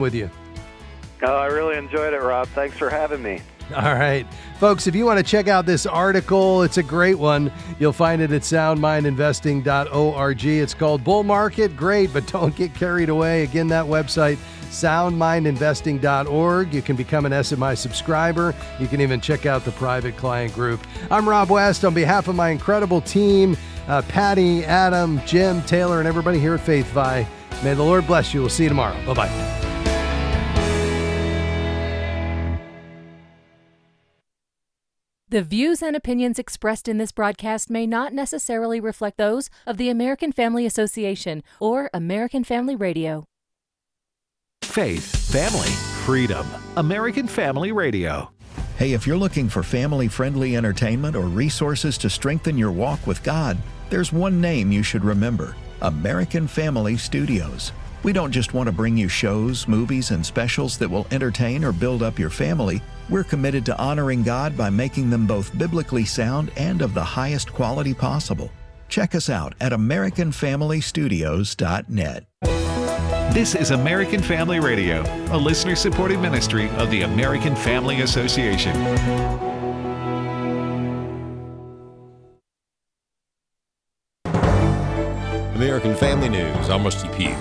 with you. Oh, I really enjoyed it, Rob. Thanks for having me. All right. Folks, if you want to check out this article, it's a great one. You'll find it at soundmindinvesting.org. It's called Bull Market. Great, but don't get carried away. Again, that website, soundmindinvesting.org. You can become an SMI subscriber. You can even check out the private client group. I'm Rob West. On behalf of my incredible team, Patty, Adam, Jim, Taylor, and everybody here at FaithFi, may the Lord bless you. We'll see you tomorrow. Bye-bye. The views and opinions expressed in this broadcast may not necessarily reflect those of the American Family Association or American Family Radio. Faith, family, freedom. American Family Radio. Hey, if you're looking for family-friendly entertainment or resources to strengthen your walk with God, there's one name you should remember: American Family Studios. We don't just want to bring you shows, movies, and specials that will entertain or build up your family. We're committed to honoring God by making them both biblically sound and of the highest quality possible. Check us out at AmericanFamilyStudios.net. This is American Family Radio, a listener-supported ministry of the American Family Association. American Family News, I'm Rusty Pugh.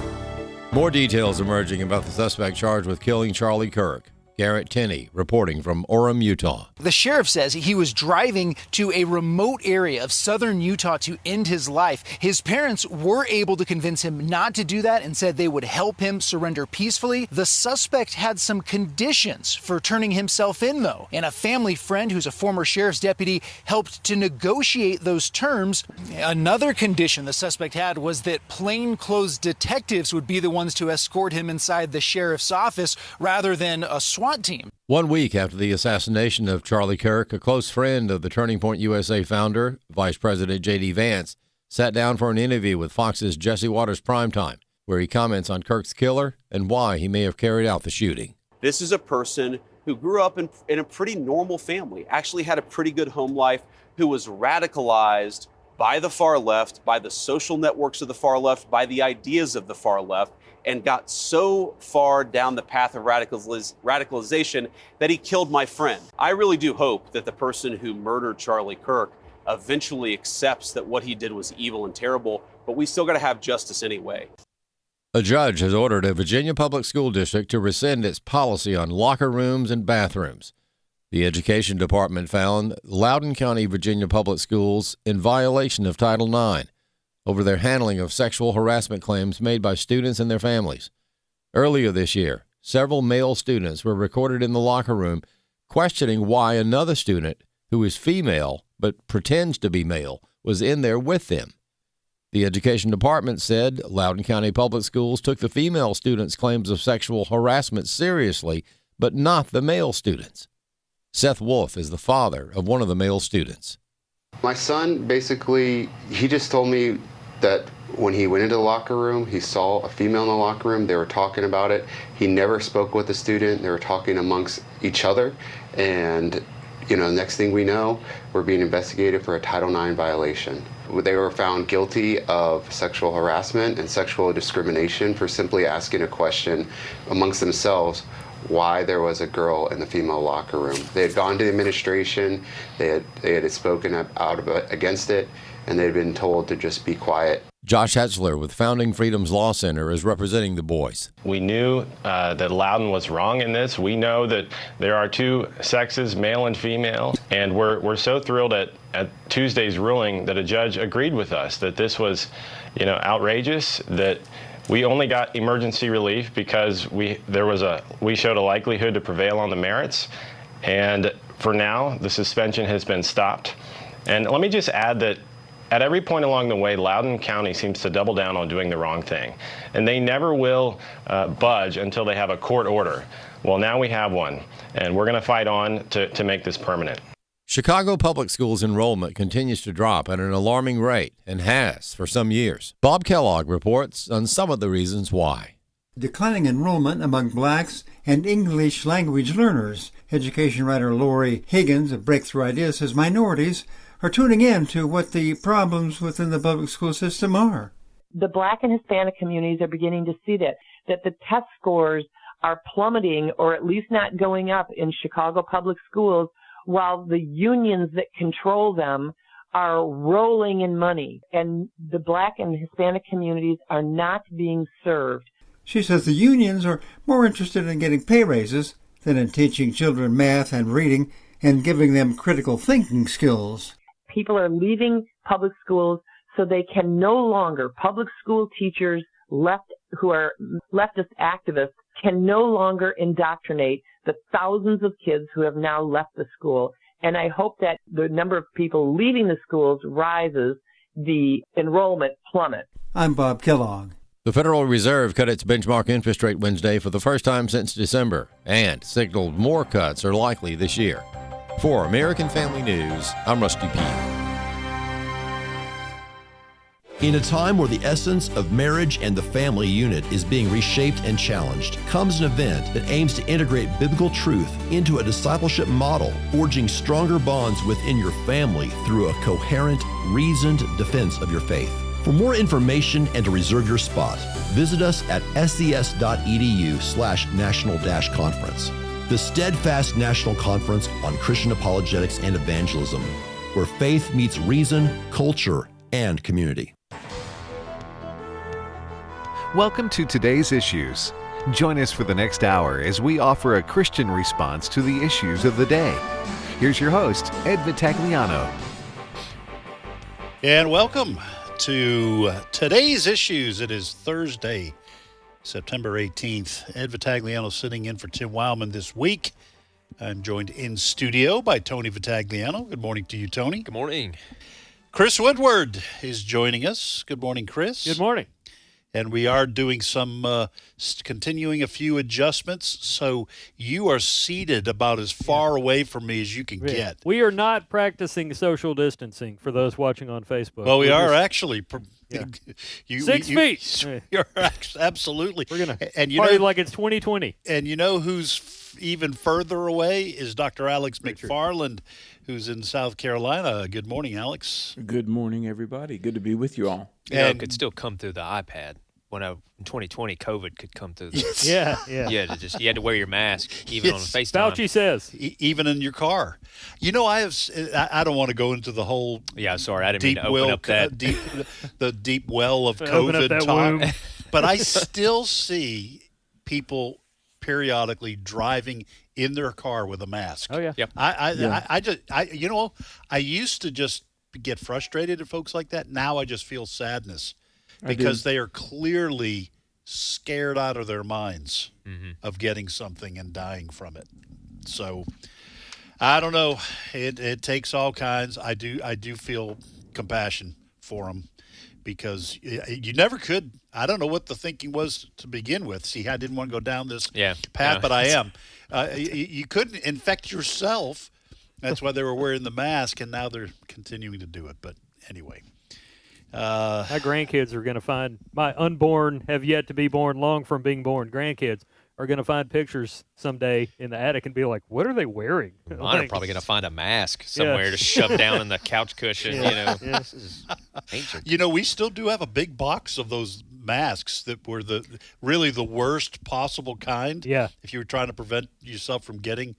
More details emerging about the suspect charged with killing Charlie Kirk. Garrett Tenney reporting from Orem, Utah. The sheriff says he was driving to a remote area of southern Utah to end his life. His parents were able to convince him not to do that and said they would help him surrender peacefully. The suspect had some conditions for turning himself in, though, and a family friend who's a former sheriff's deputy helped to negotiate those terms. Another condition the suspect had was that plainclothes detectives would be the ones to escort him inside the sheriff's office rather than a SWAT team. 1 week after the assassination of Charlie Kirk, a close friend of the Turning Point USA founder, Vice President J.D. Vance, sat down for an interview with Fox's Jesse Waters Primetime, where he comments on Kirk's killer and why he may have carried out the shooting. This is a person who grew up in a pretty normal family, actually had a pretty good home life, who was radicalized by the far left, by the social networks of the far left, by the ideas of the far left, and got so far down the path of radicalization that he killed my friend. I really do hope that the person who murdered Charlie Kirk eventually accepts that what he did was evil and terrible, but we still got to have justice anyway. A judge has ordered a Virginia public school district to rescind its policy on locker rooms and bathrooms. The Education Department found Loudoun County, Virginia public schools in violation of Title IX over their handling of sexual harassment claims made by students and their families. Earlier this year, several male students were recorded in the locker room questioning why another student, who is female but pretends to be male, was in there with them. The Education Department said Loudoun County Public Schools took the female students' claims of sexual harassment seriously, but not the male students. Seth Wolf is the father of one of the male students. My son, basically, he just told me that when he went into the locker room, he saw a female in the locker room. They were talking about it. He never spoke with the student. They were talking amongst each other. And, the next thing we know, we're being investigated for a Title IX violation. They were found guilty of sexual harassment and sexual discrimination for simply asking a question amongst themselves why there was a girl in the female locker room. They had gone to the administration, they had spoken out against it, and they had been told to just be quiet. Josh Hetzler with Founding Freedoms Law Center is representing the boys. We knew that Loudoun was wrong in this. We know that there are two sexes, male and female, and we're so thrilled at Tuesday's ruling that a judge agreed with us that this was, outrageous, that we only got emergency relief because we showed a likelihood to prevail on the merits, and for now the suspension has been stopped. And let me just add that at every point along the way, Loudoun County seems to double down on doing the wrong thing, and they never will budge until they have a court order. Well, now we have one, and we're going to fight on to make this permanent. Chicago Public Schools enrollment continues to drop at an alarming rate and has for some years. Bob Kellogg reports on some of the reasons why. Declining enrollment among blacks and English language learners. Education writer Lori Higgins of Breakthrough Ideas says minorities are tuning in to what the problems within the public school system are. The Black and Hispanic communities are beginning to see that the test scores are plummeting or at least not going up in Chicago public schools, while the unions that control them are rolling in money, and the Black and Hispanic communities are not being served. She says the unions are more interested in getting pay raises than in teaching children math and reading and giving them critical thinking skills. People are leaving public schools so they can no longer, public school teachers who are leftist activists can no longer indoctrinate the thousands of kids who have now left the school. And I hope that the number of people leaving the schools rises, the enrollment plummets. I'm Bob Kellogg. The Federal Reserve cut its benchmark interest rate Wednesday for the first time since December and signaled more cuts are likely this year. For American Family News, I'm Rusty Pete. In a time where the essence of marriage and the family unit is being reshaped and challenged, comes an event that aims to integrate biblical truth into a discipleship model, forging stronger bonds within your family through a coherent, reasoned defense of your faith. For more information and to reserve your spot, visit us at ses.edu/national-conference. The Steadfast National Conference on Christian Apologetics and Evangelism, where faith meets reason, culture, and community. Welcome to Today's Issues. Join us for the next hour as we offer a Christian response to the issues of the day. Here's your host, Ed Vitagliano. And welcome to Today's Issues. It is Thursday, September 18th. Ed Vitagliano sitting in for Tim Wildman this week. I'm joined in studio by Tony Vitagliano. Good morning to you, Tony. Good morning. Chris Woodward is joining us. Good morning, Chris. Good morning. And we are doing some, continuing a few adjustments, so you are seated about as far away from me as you can get. We are not practicing social distancing for those watching on Facebook. Well, we are actually. Yeah. 6 feet. You're absolutely. We're going to party like it's 2020. And you know who's even further away is Dr. Alex McFarland, who's in South Carolina. Good morning, Alex. Good morning, everybody. Good to be with you all. And it could still come through the iPad. When in 2020, COVID could come through. Yeah. You had to wear your mask even on FaceTime. Fauci says, even in your car. You know, I don't want to go into the whole. Yeah, sorry, I didn't mean to open up that the deep well of COVID talk. But I still see people periodically driving in their car with a mask. Oh yeah. Yep. I used to just get frustrated at folks like that. Now I just feel sadness. Because they are clearly scared out of their minds of getting something and dying from it. So, I don't know. It takes all kinds. I do feel compassion for them because you never could. I don't know what the thinking was to begin with. See, I didn't want to go down this path, but I am. You couldn't infect yourself. That's why they were wearing the mask, and now they're continuing to do it. But anyway. My grandkids are going to find my unborn, have yet to be born, long from being born grandkids are going to find pictures someday in the attic and be like, what are they wearing? Mine are probably going to find a mask somewhere to shove down in the couch cushion. This is ancient. We still do have a big box of those masks that were really the worst possible kind. Yeah. If you were trying to prevent yourself from getting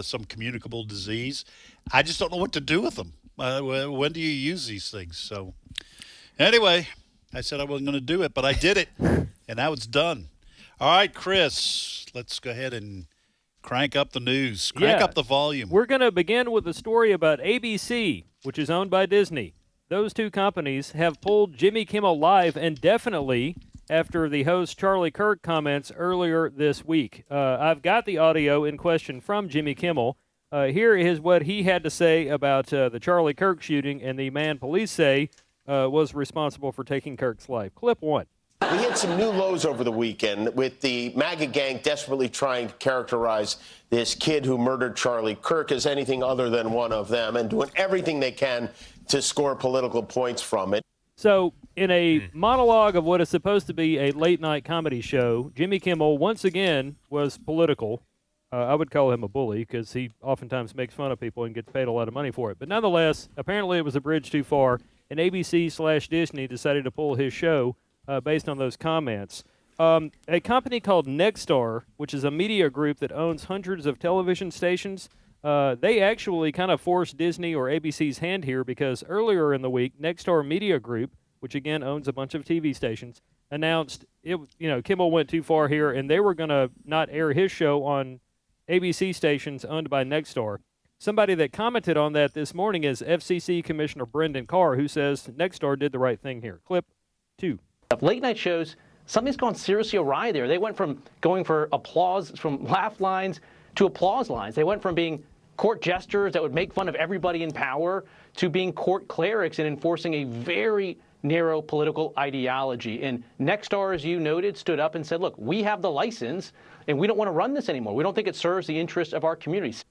some communicable disease. I just don't know what to do with them. When do you use these things? So anyway, I said I wasn't going to do it, but I did it, and now it's done. All right, Chris, let's go ahead and crank up the news. Crank up the volume. We're going to begin with a story about ABC, which is owned by Disney. Those two companies have pulled Jimmy Kimmel Live indefinitely after the host Charlie Kirk comments earlier this week. I've got the audio in question from Jimmy Kimmel. Here is what he had to say about the Charlie Kirk shooting and the man police say was responsible for taking Kirk's life. Clip 1. We hit some new lows over the weekend with the MAGA gang desperately trying to characterize this kid who murdered Charlie Kirk as anything other than one of them and doing everything they can to score political points from it. So in a monologue of what is supposed to be a late-night comedy show, Jimmy Kimmel once again was political. I would call him a bully because he oftentimes makes fun of people and gets paid a lot of money for it. But nonetheless, apparently it was a bridge too far, and ABC/Disney decided to pull his show based on those comments. A company called Nexstar, which is a media group that owns hundreds of television stations, they actually kind of forced Disney or ABC's hand here because earlier in the week, Nexstar Media Group, which again owns a bunch of TV stations, announced Kimmel went too far here, and they were going to not air his show on ABC stations owned by Nexstar. Somebody that commented on that this morning is FCC Commissioner Brendan Carr, who says Nexstar did the right thing here. Clip 2. Late night shows, something's gone seriously awry there. They went from going for applause, from laugh lines to applause lines. They went from being court jesters that would make fun of everybody in power to being court clerics and enforcing a very narrow political ideology. And Nexstar, as you noted, stood up and said, look, we have the license and we don't want to run this anymore. We don't think it serves the interests of our communities.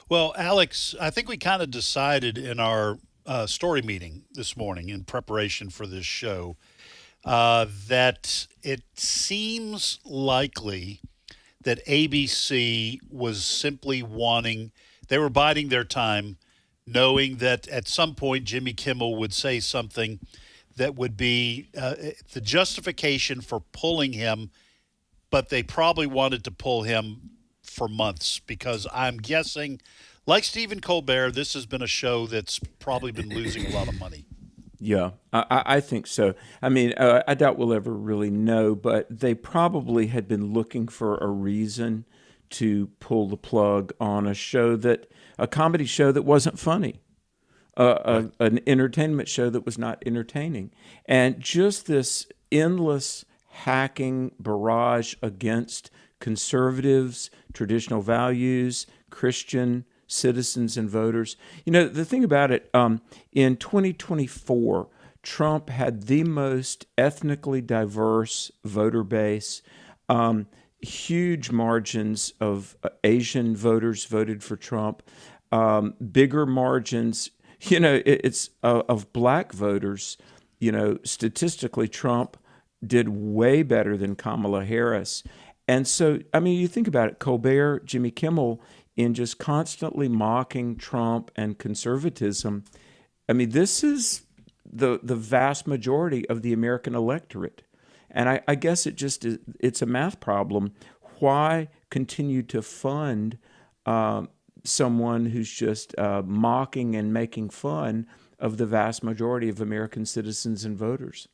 Well, Alex, I think we kind of decided in our story meeting this morning in preparation for this show that it seems likely that ABC was simply they were biding their time, knowing that at some point Jimmy Kimmel would say something that would be the justification for pulling him, but they probably wanted to pull him for months because I'm guessing, like Stephen Colbert, this has been a show that's probably been losing a lot of money. Yeah, I think so. I mean, I doubt we'll ever really know, but they probably had been looking for a reason to pull the plug on a comedy show that wasn't funny, an entertainment show that was not entertaining. And just this endless hacking barrage against conservatives, traditional values, Christian citizens and voters. The thing about it, in 2024, Trump had the most ethnically diverse voter base. Huge margins of Asian voters voted for Trump. Bigger margins, it's of black voters. Statistically, Trump did way better than Kamala Harris. And so, I mean, you think about it, Colbert, Jimmy Kimmel, in just constantly mocking Trump and conservatism. I mean, this is the vast majority of the American electorate. And I guess it's a math problem. Why continue to fund someone who's just mocking and making fun of the vast majority of American citizens and voters?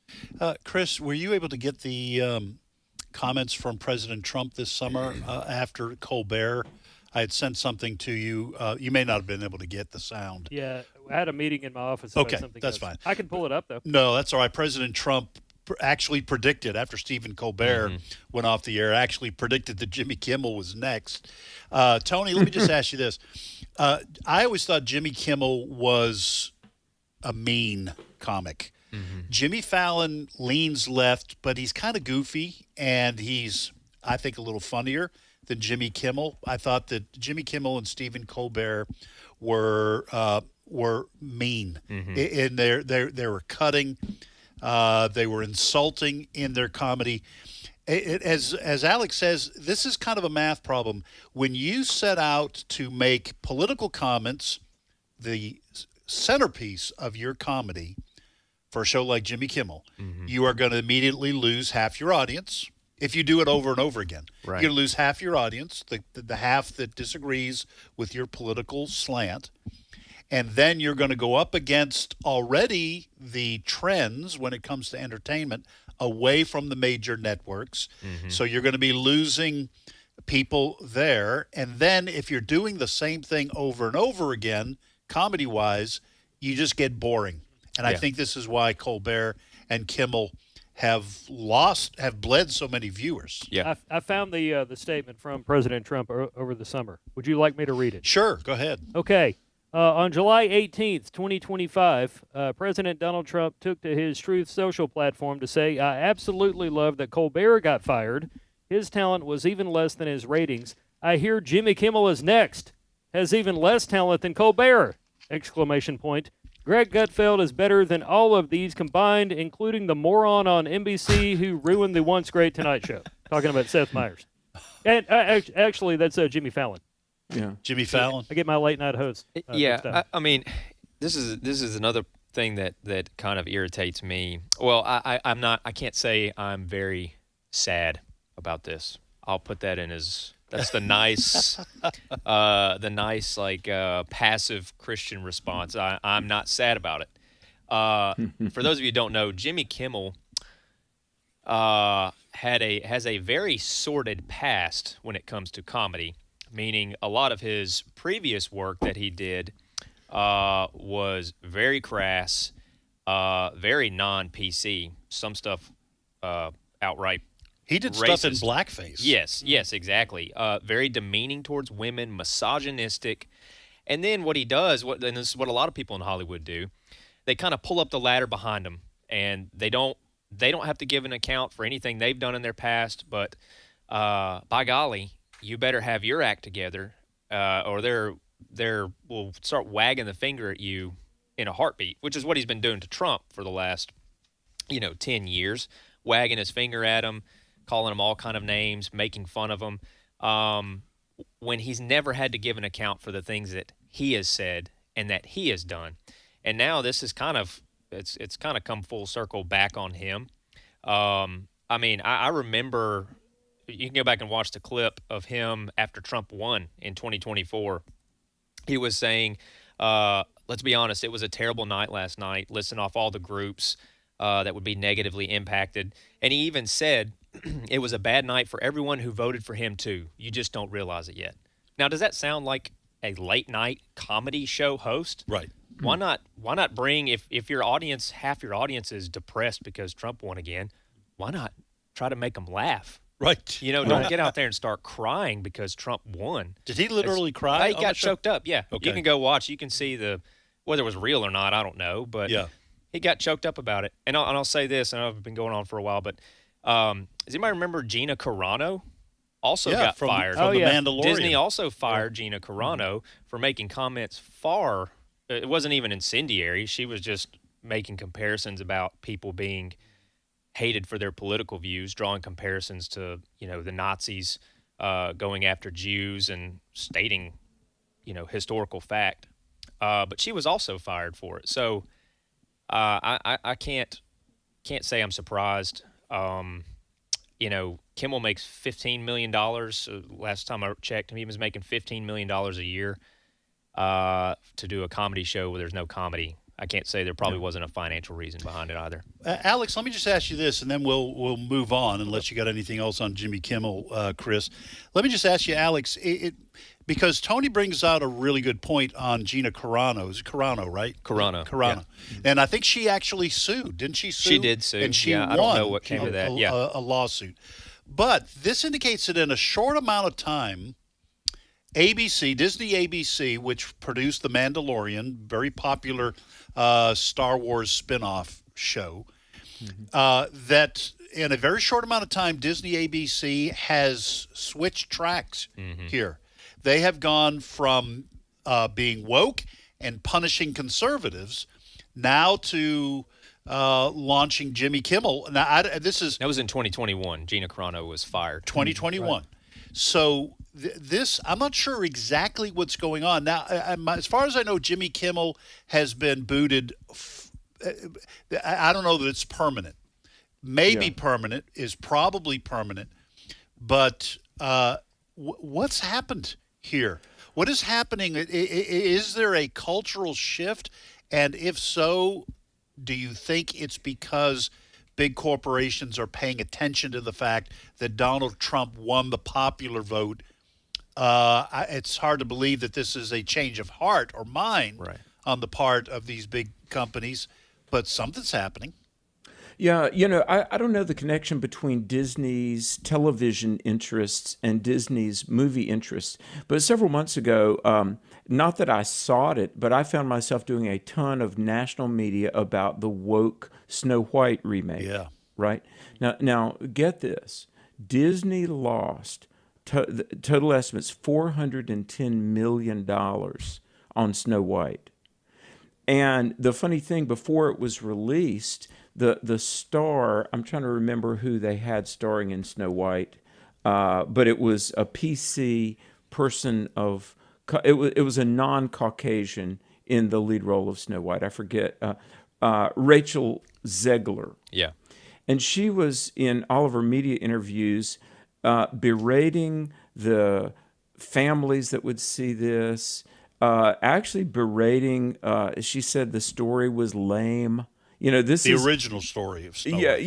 Chris, were you able to get the comments from President Trump this summer after Colbert? I had sent something to you. You may not have been able to get the sound. Yeah, I had a meeting in my office about okay, something. That's fine. I can pull it up, though. No, that's all right. President Trump actually predicted, after Stephen Colbert went off the air, actually predicted that Jimmy Kimmel was next. Tony, let me just ask you this. I always thought Jimmy Kimmel was a mean comic. Jimmy Fallon leans left, but he's kind of goofy, and he's, I think, a little funnier than Jimmy Kimmel. I thought that Jimmy Kimmel and Stephen Colbert were mean. In they were cutting, they were insulting in their comedy. As Alex says, this is kind of a math problem. When you set out to make political comments the centerpiece of your comedy for a show like Jimmy Kimmel, you are going to immediately lose half your audience. If you do it over and over again, you're going to lose half your audience, the half that disagrees with your political slant. And then you're going to go up against already the trends when it comes to entertainment away from the major networks. So you're going to be losing people there. And then if you're doing the same thing over and over again, comedy-wise, you just get boring. And I think this is why Colbert and Kimmel have bled so many viewers. Yeah, I found the statement from President Trump over the summer. Would you like me to read it? Sure, go ahead. Okay. On July 18th, 2025, President Donald Trump took to his Truth Social platform to say, I absolutely love that Colbert got fired. His talent was even less than his ratings. I hear Jimmy Kimmel is next. Has even less talent than Colbert! Exclamation point. Greg Gutfeld is better than all of these combined, including the moron on NBC who ruined the once great Tonight Show. Talking about Seth Meyers. And actually, that's Jimmy Fallon. Yeah, Jimmy Fallon. I get my late night host. I mean, this is another thing that kind of irritates me. Well, I can't say I'm very sad about this. I'll put that in as that's the nice, passive Christian response. I'm not sad about it. For those of you who don't know, Jimmy Kimmel has a very sordid past when it comes to comedy, meaning a lot of his previous work that he did was very crass, very non-PC. Some stuff outright He did racist. stuff in blackface. Yes, exactly. Very demeaning towards women, misogynistic. And then what he does, and this is what a lot of people in Hollywood do, they kind of pull up the ladder behind them, and they don't have to give an account for anything they've done in their past. But by golly, you better have your act together, or they will start wagging the finger at you in a heartbeat, which is what he's been doing to Trump for the last 10 years, wagging his finger at him, calling him all kind of names, making fun of him, when he's never had to give an account for the things that he has said and that he has done. And now this is it's kind of come full circle back on him. I remember, you can go back and watch the clip of him after Trump won in 2024. He was saying, let's be honest, it was a terrible night last night, listing off all the groups that would be negatively impacted. And he even said it was a bad night for everyone who voted for him too. You just don't realize it yet. Now, does that sound like a late night comedy show host? Right. Why not bring, if your audience, half your audience is depressed because Trump won again, why not try to make them laugh? Right. Don't get out there and start crying because Trump won. Did he literally cry? He got choked up, yeah. Okay. You can go watch. You can see whether it was real or not, I don't know. But he got choked up about it. And I'll say this, and I've been going on for a while, but does anybody remember Gina Carano? Also got fired. From The Mandalorian. Disney also fired Gina Carano for making comments it wasn't even incendiary. She was just making comparisons about people being hated for their political views, drawing comparisons to, the Nazis going after Jews and stating, historical fact. But she was also fired for it. So I can't say I'm surprised. Kimmel makes $15 million. Last time I checked him, he was making $15 million a year to do a comedy show where there's no comedy. I can't say there probably wasn't a financial reason behind it either. Alex, let me just ask you this, and then we'll move on unless you got anything else on Jimmy Kimmel, Chris. Let me just ask you, Alex, because Tony brings out a really good point on Gina Carano. Is it Carano, right? Carano. Yeah. And I think she actually sued. Didn't she sue? She did sue. And she won. I don't know what came of that. A lawsuit. But this indicates that in a short amount of time, Disney ABC, which produced The Mandalorian, very popular Star Wars spin-off show, that in a very short amount of time, Disney ABC has switched tracks here. They have gone from being woke and punishing conservatives now to launching Jimmy Kimmel. Now, that was in 2021. Gina Carano was fired. 2021. Right. So this, I'm not sure exactly what's going on. Now, as far as I know, Jimmy Kimmel has been booted. I don't know that it's permanent. Maybe permanent, is probably permanent. But what's happened here? What is happening? Is there a cultural shift? And if so, do you think it's because big corporations are paying attention to the fact that Donald Trump won the popular vote? It's hard to believe that this is a change of heart or mind on the part of these big companies, but something's happening. Yeah, I don't know the connection between Disney's television interests and Disney's movie interests. But several months ago, not that I sought it, but I found myself doing a ton of national media about the woke Snow White remake. Yeah. Right? Now get this. Disney lost total estimates $410 million on Snow White. And the funny thing, before it was released, the star, I'm trying to remember who they had starring in Snow White, but it was a PC person it was a non-Caucasian in the lead role of Snow White. I forget, Rachel Zegler. Yeah. And she was in all of her media interviews berating the families that would see this, actually berating, she said the story was lame. This the is the original story of Snow Yeah, White.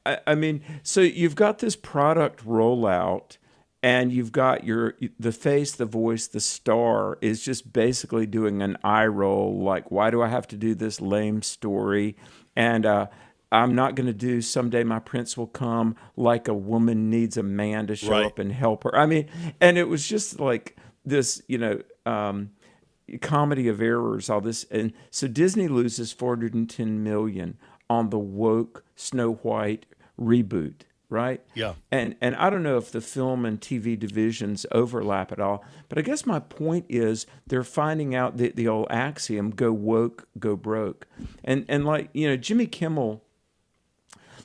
yeah. I mean, so you've got this product rollout, and you've got the face, the voice, the star is just basically doing an eye roll, like, why do I have to do this lame story? And I'm not going to do Someday My Prince Will Come, like a woman needs a man to show up and help her. I mean, and it was just like this, comedy of errors, all this. And so Disney loses $410 million on the woke Snow White reboot, right? Yeah. And I don't know if the film and TV divisions overlap at all, but I guess my point is they're finding out the old axiom, go woke, go broke. And like, Jimmy Kimmel,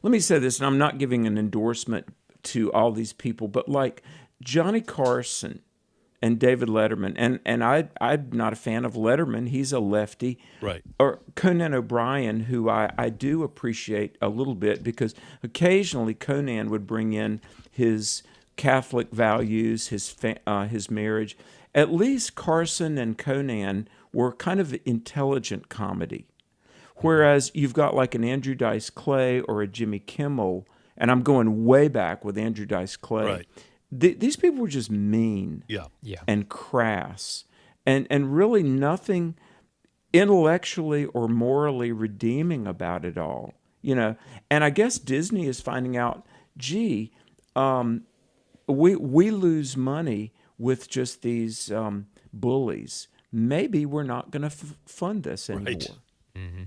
let me say this, and I'm not giving an endorsement to all these people, but like Johnny Carson and David Letterman, and I'm not a fan of Letterman. He's a lefty. Right. Or Conan O'Brien, who I do appreciate a little bit, because occasionally Conan would bring in his Catholic values, his marriage. At least Carson and Conan were kind of intelligent comedy. Whereas you've got like an Andrew Dice Clay or a Jimmy Kimmel, and I'm going way back with Andrew Dice Clay. Right. These people were just mean and crass and really nothing intellectually or morally redeeming about it all, And I guess Disney is finding out, we lose money with just these bullies. Maybe we're not going to fund this anymore. Right. Mm-hmm.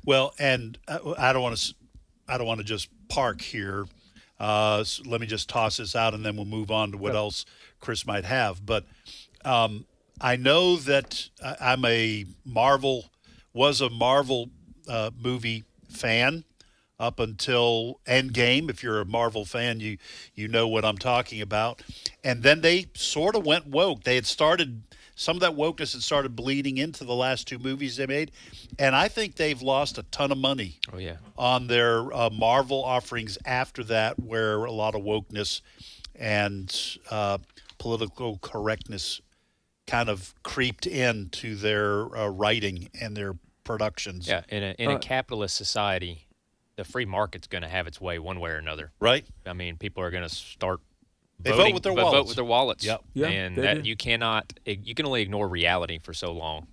Well, and I don't want to just park here. So let me just toss this out, and then we'll move on to what else Chris might have. But I know that I'm was a Marvel movie fan up until Endgame. If you're a Marvel fan, you know what I'm talking about. And then they sort of went woke. They had started, some of that wokeness had started bleeding into the last two movies they made. And I think they've lost a ton of money on their Marvel offerings after that, where a lot of wokeness and political correctness kind of creeped into their writing and their productions. Yeah, in a capitalist society, the free market's going to have its way one way or another. Right. I mean, people are going to start They voting, vote with their wallets. Vote with their wallets. Yep. Yeah, and they that do. you can only ignore reality for so long.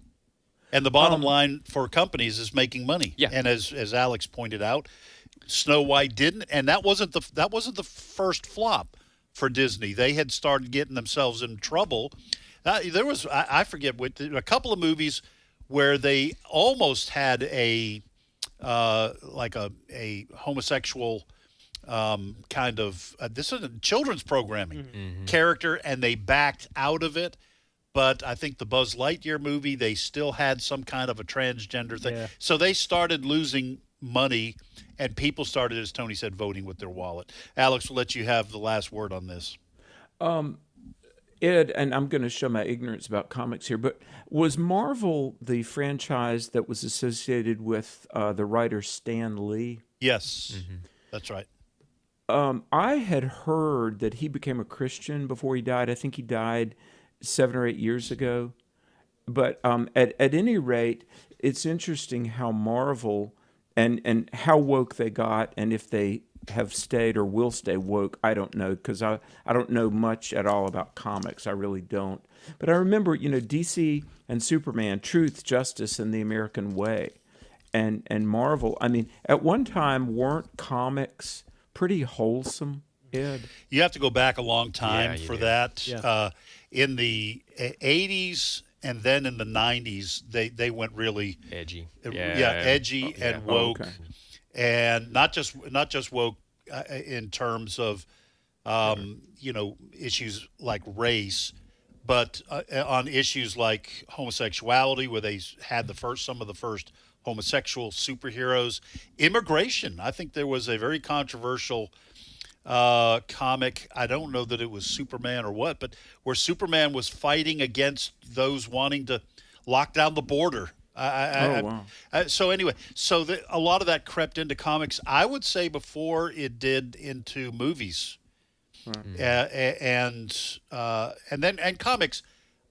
And the bottom line for companies is making money. Yeah. And as Alex pointed out, Snow White didn't, and that wasn't the first flop for Disney. They had started getting themselves in trouble. There was, I forget, a couple of movies where they almost had a homosexual kind of this is a children's programming character, and they backed out of it. But I think the Buzz Lightyear movie, they still had some kind of a transgender thing. Yeah. So they started losing money, and people started, as Tony said, voting with their wallet. Alex, we'll let you have the last word on this. Ed, and I'm going to show my ignorance about comics here, but was Marvel the franchise that was associated with the writer Stan Lee? Yes, that's right. I had heard that he became a Christian before he died. I think he died 7 or 8 years ago. But at any rate, it's interesting how Marvel and how woke they got, and if they have stayed or will stay woke, I don't know, because I don't know much at all about comics. I really don't. But I remember, DC and Superman, Truth, Justice, and the American Way. And Marvel, I mean, at one time, weren't comics pretty wholesome, Ed? You have to go back a long time for that. Yeah. In the 80s and then in the 90s, they went really edgy. Edgy and woke. Okay. And not just woke in terms of issues like race, but on issues like homosexuality, where they had some of the first homosexual superheroes. Immigration. I think there was a very controversial comic. I don't know that it was Superman or what, but where Superman was fighting against those wanting to lock down the border Wow. So anyway, a lot of that crept into comics. I would say before it did into movies, and comics.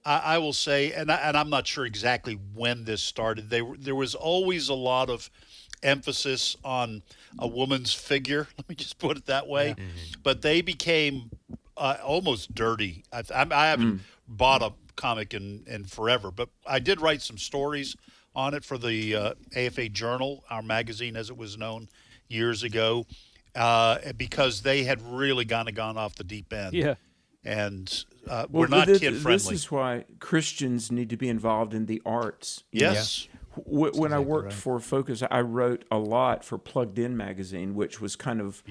I will say, and I'm not sure exactly when this started. There was always a lot of emphasis on a woman's figure. Let me just put it that way. Yeah. But they became almost dirty. I haven't bought a comic in forever, but I did write some stories on it for the AFA Journal, our magazine as it was known years ago, because they had really gone off the deep end. Yeah. And we're not kid-friendly. This is why Christians need to be involved in the arts. Yes. When I worked for Focus, I wrote a lot for Plugged In magazine, which was kind of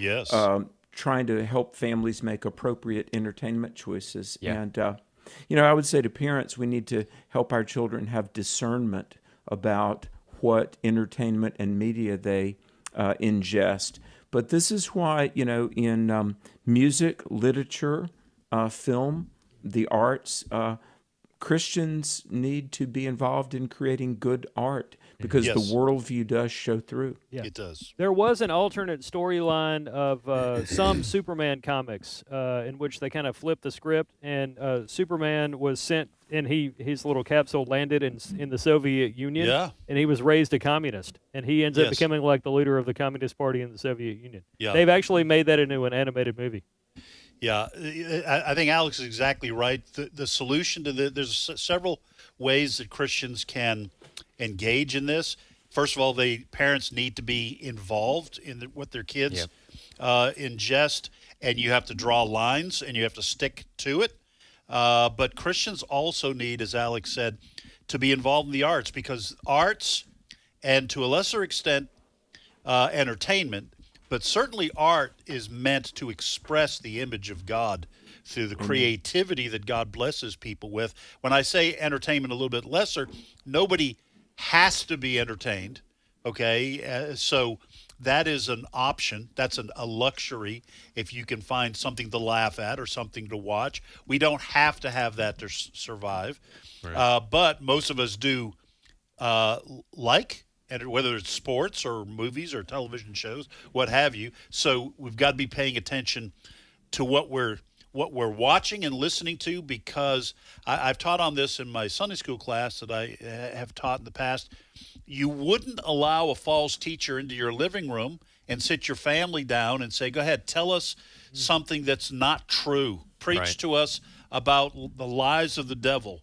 trying to help families make appropriate entertainment choices. Yeah. And, I would say to parents, we need to help our children have discernment about what entertainment and media they ingest. But this is why, in music, literature, film, the arts, Christians need to be involved in creating good art because the worldview does show through. Yeah. It does. There was an alternate storyline of some Superman comics in which they kind of flipped the script, and Superman was sent, and his little capsule landed in the Soviet Union, and he was raised a communist, and he ends up becoming like the leader of the Communist Party in the Soviet Union. Yeah. They've actually made that into an animated movie. Yeah, I think Alex is exactly right. The solution to there's several ways that Christians can engage in this. First of all, parents need to be involved in what their kids ingest, and you have to draw lines and you have to stick to it. But Christians also need, as Alex said, to be involved in the arts, because arts, and to a lesser extent, entertainment, but certainly art is meant to express the image of God through the creativity that God blesses people with. When I say entertainment a little bit lesser, nobody has to be entertained, okay? So that is an option. That's a luxury if you can find something to laugh at or something to watch. We don't have to have that to survive. Right. But most of us do and whether it's sports or movies or television shows, what have you. So we've got to be paying attention to what we're watching and listening to, because I've taught on this in my Sunday school class that I have taught in the past. You wouldn't allow a false teacher into your living room and sit your family down and say, go ahead, tell us something that's not true. Preach to us about the lies of the devil.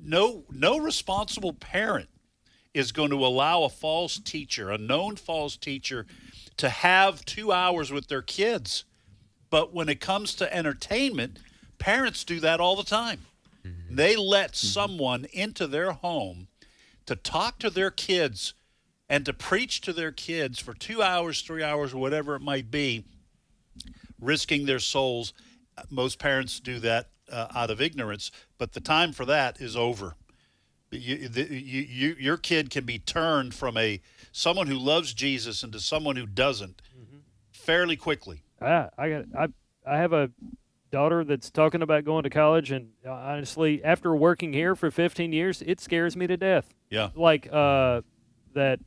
No responsible parent is going to allow a false teacher, a known false teacher, to have 2 hours with their kids. But when it comes to entertainment, parents do that all the time. Mm-hmm. They let someone into their home to talk to their kids and to preach to their kids for 2 hours, 3 hours, whatever it might be, risking their souls. Most parents do that out of ignorance, but the time for that is over. Your kid can be turned from someone who loves Jesus into someone who doesn't fairly quickly. I have a daughter that's talking about going to college, and honestly, after working here for 15 years, it scares me to death. Yeah. Like that,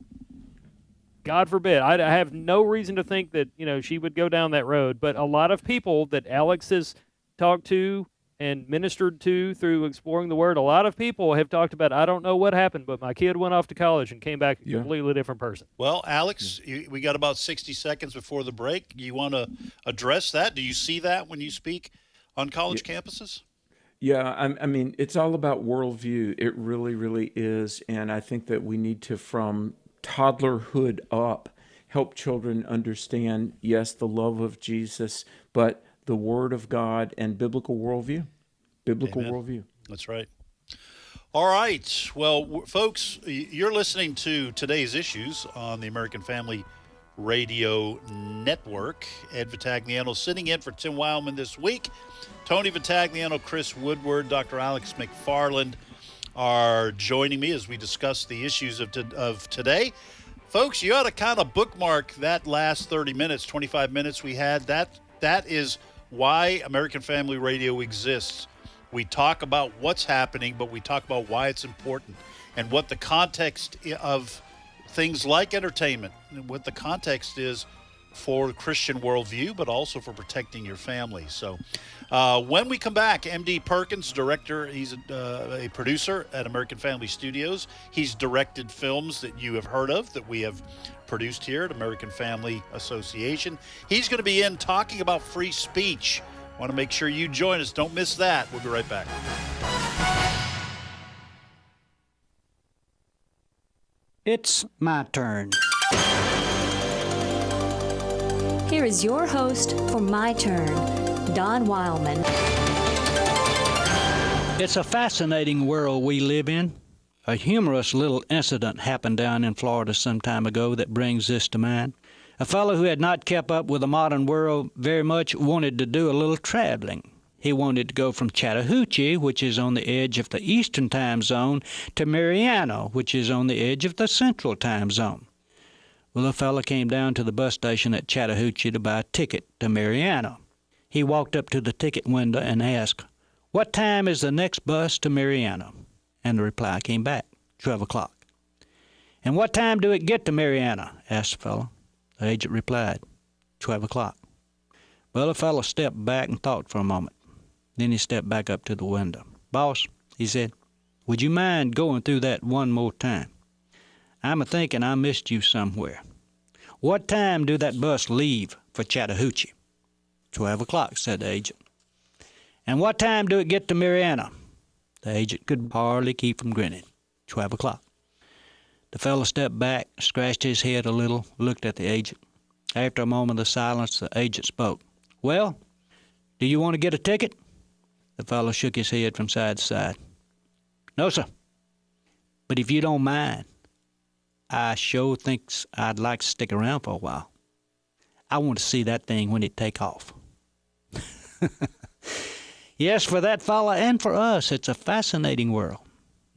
God forbid. I have no reason to think that she would go down that road, but a lot of people that Alex has talked to and ministered to through exploring the Word, a lot of people have talked about, I don't know what happened, but my kid went off to college and came back a completely different person. Well, Alex, we got about 60 seconds before the break. You want to address that? Do you see that when you speak on college campuses? Yeah, I mean, it's all about worldview. It really, really is. And I think that we need to, from toddlerhood up, help children understand, yes, the love of Jesus, but the Word of God and biblical worldview. Biblical worldview. That's right. All right. Well, folks, you're listening to today's issues on the American Family Radio Network. Ed Vitagliano sitting in for Tim Wildman this week. Tony Vitagliano, Chris Woodward, Dr. Alex McFarland are joining me as we discuss the issues of today. Folks, you ought to kind of bookmark that last 30 minutes, 25 minutes we had. That is why American Family Radio exists. We talk about what's happening, but we talk about why it's important. and what the context of things like entertainment, and what the context is for Christian worldview, but also for protecting your family. So when we come back, MD Perkins, director, he's a producer at American Family Studios. He's directed films that you have heard of, that we have produced here at American Family Association. He's going to be in talking about free speech. Want to make sure you join us. Don't miss that. We'll be right back. It's my turn. Here is your host for My Turn, Don Wildman. It's a fascinating world we live in. A humorous little incident happened down in Florida some time ago that brings this to mind. A fellow who had not kept up with the modern world very much wanted to do a little traveling. He wanted to go from Chattahoochee, which is on the edge of the Eastern Time Zone, to Marianna, which is on the edge of the Central Time Zone. Well, the fellow came down to the bus station at Chattahoochee to buy a ticket to Marianna. He walked up to the ticket window and asked, "What time is the next bus to Marianna?" And the reply came back, 12 o'clock. "And what time do it get to Marianna?" asked the fellow. The agent replied, 12 o'clock. Well, the fellow stepped back and thought for a moment. Then he stepped back up to the window. "Boss," he said, "would you mind going through that one more time? I'm a-thinking I missed you somewhere. What time do that bus leave for Chattahoochee?" 12 o'clock, said the agent. "And what time do it get to Marianna?" The agent could hardly keep from grinning. 12 o'clock. The fellow stepped back, scratched his head a little, looked at the agent. After a moment of silence, the agent spoke. "Well, do you want to get a ticket?" The fellow shook his head from side to side. "No, sir. But if you don't mind, I sure thinks I'd like to stick around for a while. I want to see that thing when it take off." Yes, for that fella and for us, it's a fascinating world.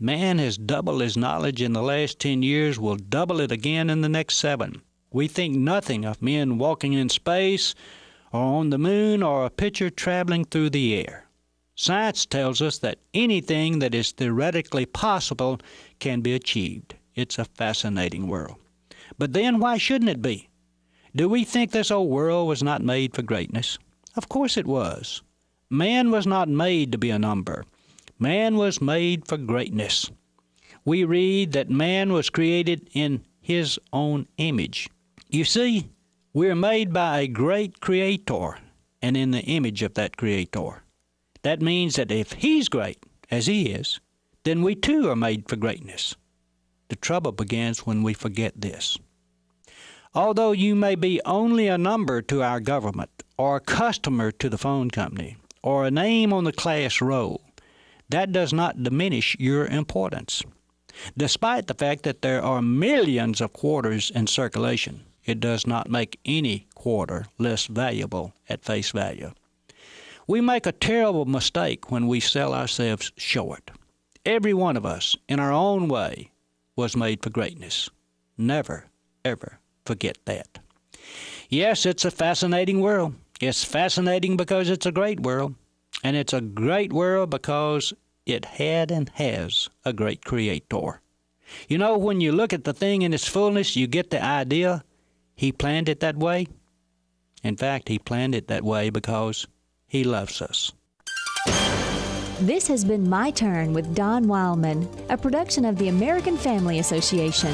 Man has doubled his knowledge in the last 10 years, will double it again in the next 7. We think nothing of men walking in space or on the moon or a pitcher traveling through the air. Science tells us that anything that is theoretically possible can be achieved. It's a fascinating world. But then why shouldn't it be? Do we think this old world was not made for greatness? Of course it was. Man was not made to be a number. Man was made for greatness. We read that man was created in his own image. You see, we're made by a great creator and in the image of that creator. That means that if he's great, as he is, then we too are made for greatness. The trouble begins when we forget this. Although you may be only a number to our government, or a customer to the phone company, or a name on the class roll, that does not diminish your importance. Despite the fact that there are millions of quarters in circulation, it does not make any quarter less valuable at face value. We make a terrible mistake when we sell ourselves short. Every one of us, in our own way, was made for greatness. Never, ever forget that. Yes, it's a fascinating world. It's fascinating because it's a great world. And it's a great world because it had and has a great creator. You know, when you look at the thing in its fullness, you get the idea he planned it that way. In fact, he planned it that way because he loves us. This has been My Turn with Don Wildman, a production of the American Family Association.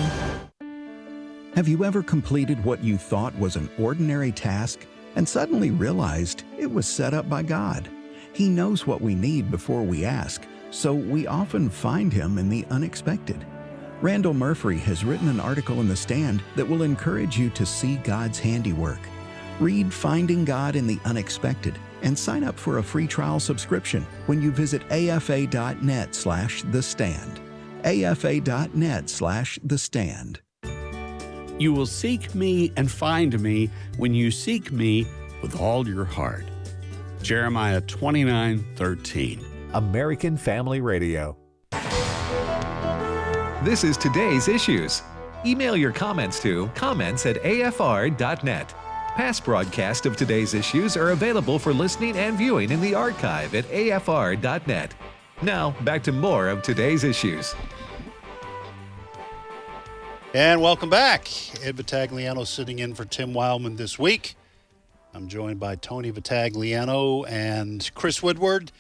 Have you ever completed what you thought was an ordinary task and suddenly realized it was set up by God? He knows what we need before we ask, so we often find Him in the unexpected. Randall Murphy has written an article in The Stand that will encourage you to see God's handiwork. Read Finding God in the Unexpected and sign up for a free trial subscription when you visit afa.net/thestand. afa.net/thestand. You will seek me and find me when you seek me with all your heart. Jeremiah 29:13. American Family Radio. This is today's issues. Email your comments to comments@afr.net. Past broadcasts of today's issues are available for listening and viewing in the archive at afr.net. Now, back to more of today's issues. And welcome back. Ed Vitagliano sitting in for Tim Wildman this week. I'm joined by Tony Vitagliano and Chris Woodward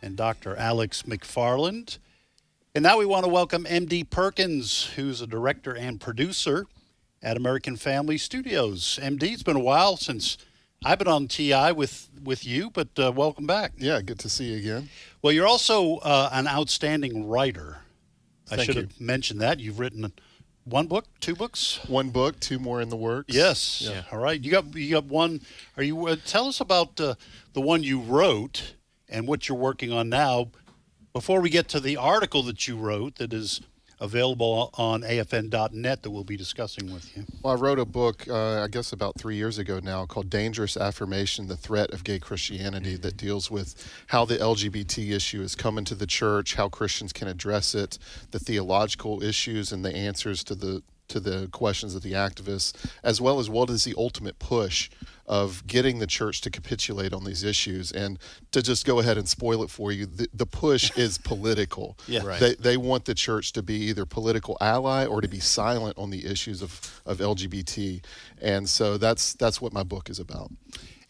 and Dr. Alex McFarland. And now we want to welcome MD Perkins, who's a director and producer at American Family Studios. MD, it's been a while since I've been on TI with you, but welcome back. Yeah, good to see you again. Well, you're also an outstanding writer. I Thank should you. have mentioned that. You've written one book, two books? One book, two more in the works. Yes. Yeah. All right. You got one. Are you tell us about the one you wrote and what you're working on now before we get to the article that you wrote that is available on afn.net that we'll be discussing with you. Well, I wrote a book, I guess about 3 years ago now, called Dangerous Affirmation, The Threat of Gay Christianity, that deals with how the LGBT issue has come into the church, how Christians can address it, the theological issues and the answers to the questions of the activists, as well as what is the ultimate push of getting the church to capitulate on these issues. And to just go ahead and spoil it for you, the push is political. Yeah. Right. They want the church to be either political ally or to be silent on the issues of LGBT. And so that's what my book is about.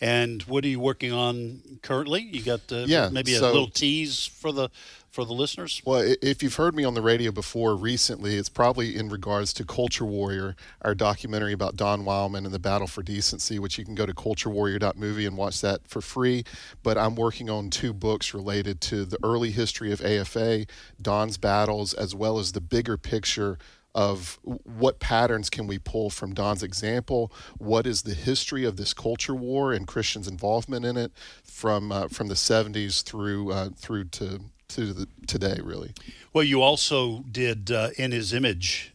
And what are you working on currently? You got maybe a so- little tease for the listeners? Well, if you've heard me on the radio before recently, it's probably in regards to Culture Warrior, our documentary about Don Wildman and the battle for decency, which you can go to culturewarrior.movie and watch that for free. But I'm working on 2 books related to the early history of AFA, Don's battles, as well as the bigger picture of what patterns can we pull from Don's example, what is the history of this culture war and Christians' involvement in it from the 70s through to today, really. Well, you also did In His Image.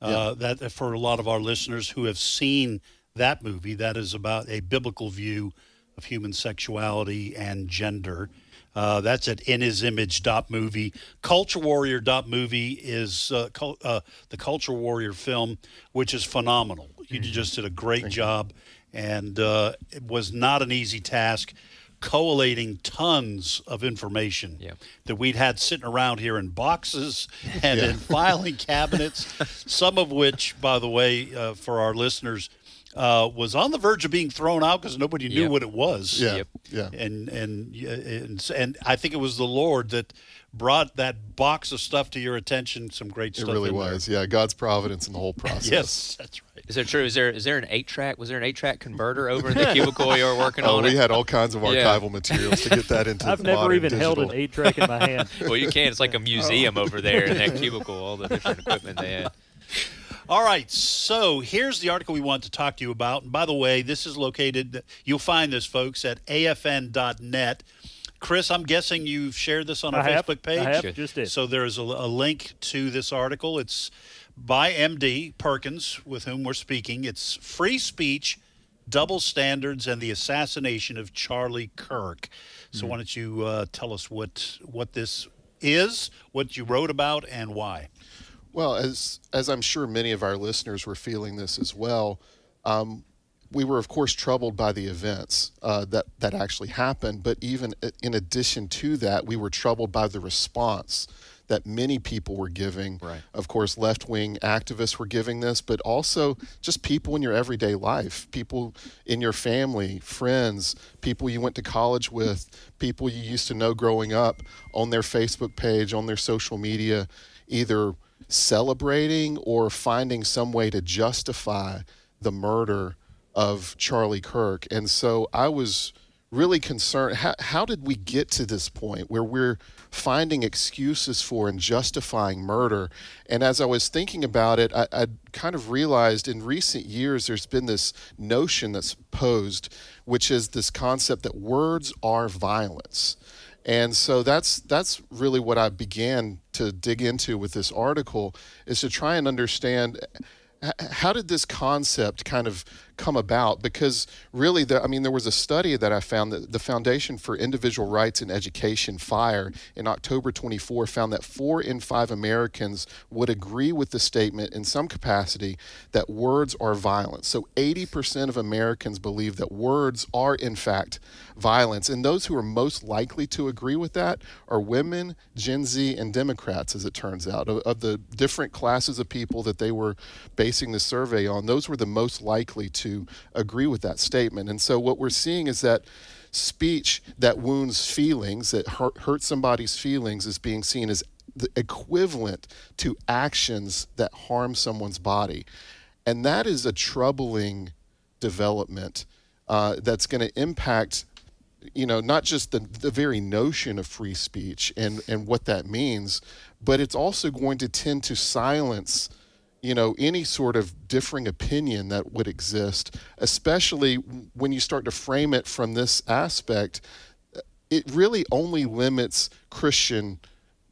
That for a lot of our listeners who have seen that movie, that is about a biblical view of human sexuality and gender. That's at inhisimage.movie. Culturewarrior.movie is the Culture Warrior film, which is phenomenal. You just did a great job, and it was not an easy task collating tons of information that we'd had sitting around here in boxes and in filing cabinets, some of which, by the way, for our listeners, was on the verge of being thrown out because nobody knew what it was. And I think it was the Lord that brought that box of stuff to your attention. Some great stuff. It really in was. there. Yeah, God's providence in the whole process. Yes, that's right. Is that true? Is there an 8-track? Was there an 8-track converter over in the cubicle you were working on? We had all kinds of archival materials to get that into. I've never even held an 8-track in my hand. Well, you can. It's like a museum over there in that cubicle. All the different equipment they had. All right, so here's the article we want to talk to you about. And by the way, this is located, you'll find this, folks, at afn.net. Chris, I'm guessing you've shared this on our Facebook page? I have, just did. So there's a link to this article. It's by MD Perkins, with whom we're speaking. It's Free Speech, Double Standards, and the Assassination of Charlie Kirk. So why don't you tell us what this is, what you wrote about, and why? Well, as I'm sure many of our listeners were feeling this as well, we were, of course, troubled by the events that actually happened. But even in addition to that, we were troubled by the response that many people were giving. Right. Of course, left-wing activists were giving this, but also just people in your everyday life, people in your family, friends, people you went to college with, people you used to know growing up, on their Facebook page, on their social media, either celebrating or finding some way to justify the murder of Charlie Kirk. And so I was really concerned, how did we get to this point where we're finding excuses for and justifying murder? And as I was thinking about it, I kind of realized in recent years there's been this notion that's posed, which is this concept that words are violence. And so that's really what I began to dig into with this article, is to try and understand how did this concept kind of come about? Because really, there was a study that I found that the Foundation for Individual Rights in Education, FIRE, in October 24 found that 4 in 5 Americans would agree with the statement in some capacity that words are violence. So 80% of Americans believe that words are in fact violence. And those who are most likely to agree with that are women, Gen Z, and Democrats, as it turns out. Of the different classes of people that they were basing the survey on, those were the most likely to agree with that statement. And so what we're seeing is that speech that wounds feelings, that hurts somebody's feelings, is being seen as the equivalent to actions that harm someone's body. And that is a troubling development that's going to impact, not just the very notion of free speech and what that means, but it's also going to tend to silence, any sort of differing opinion that would exist, especially when you start to frame it from this aspect. It really only limits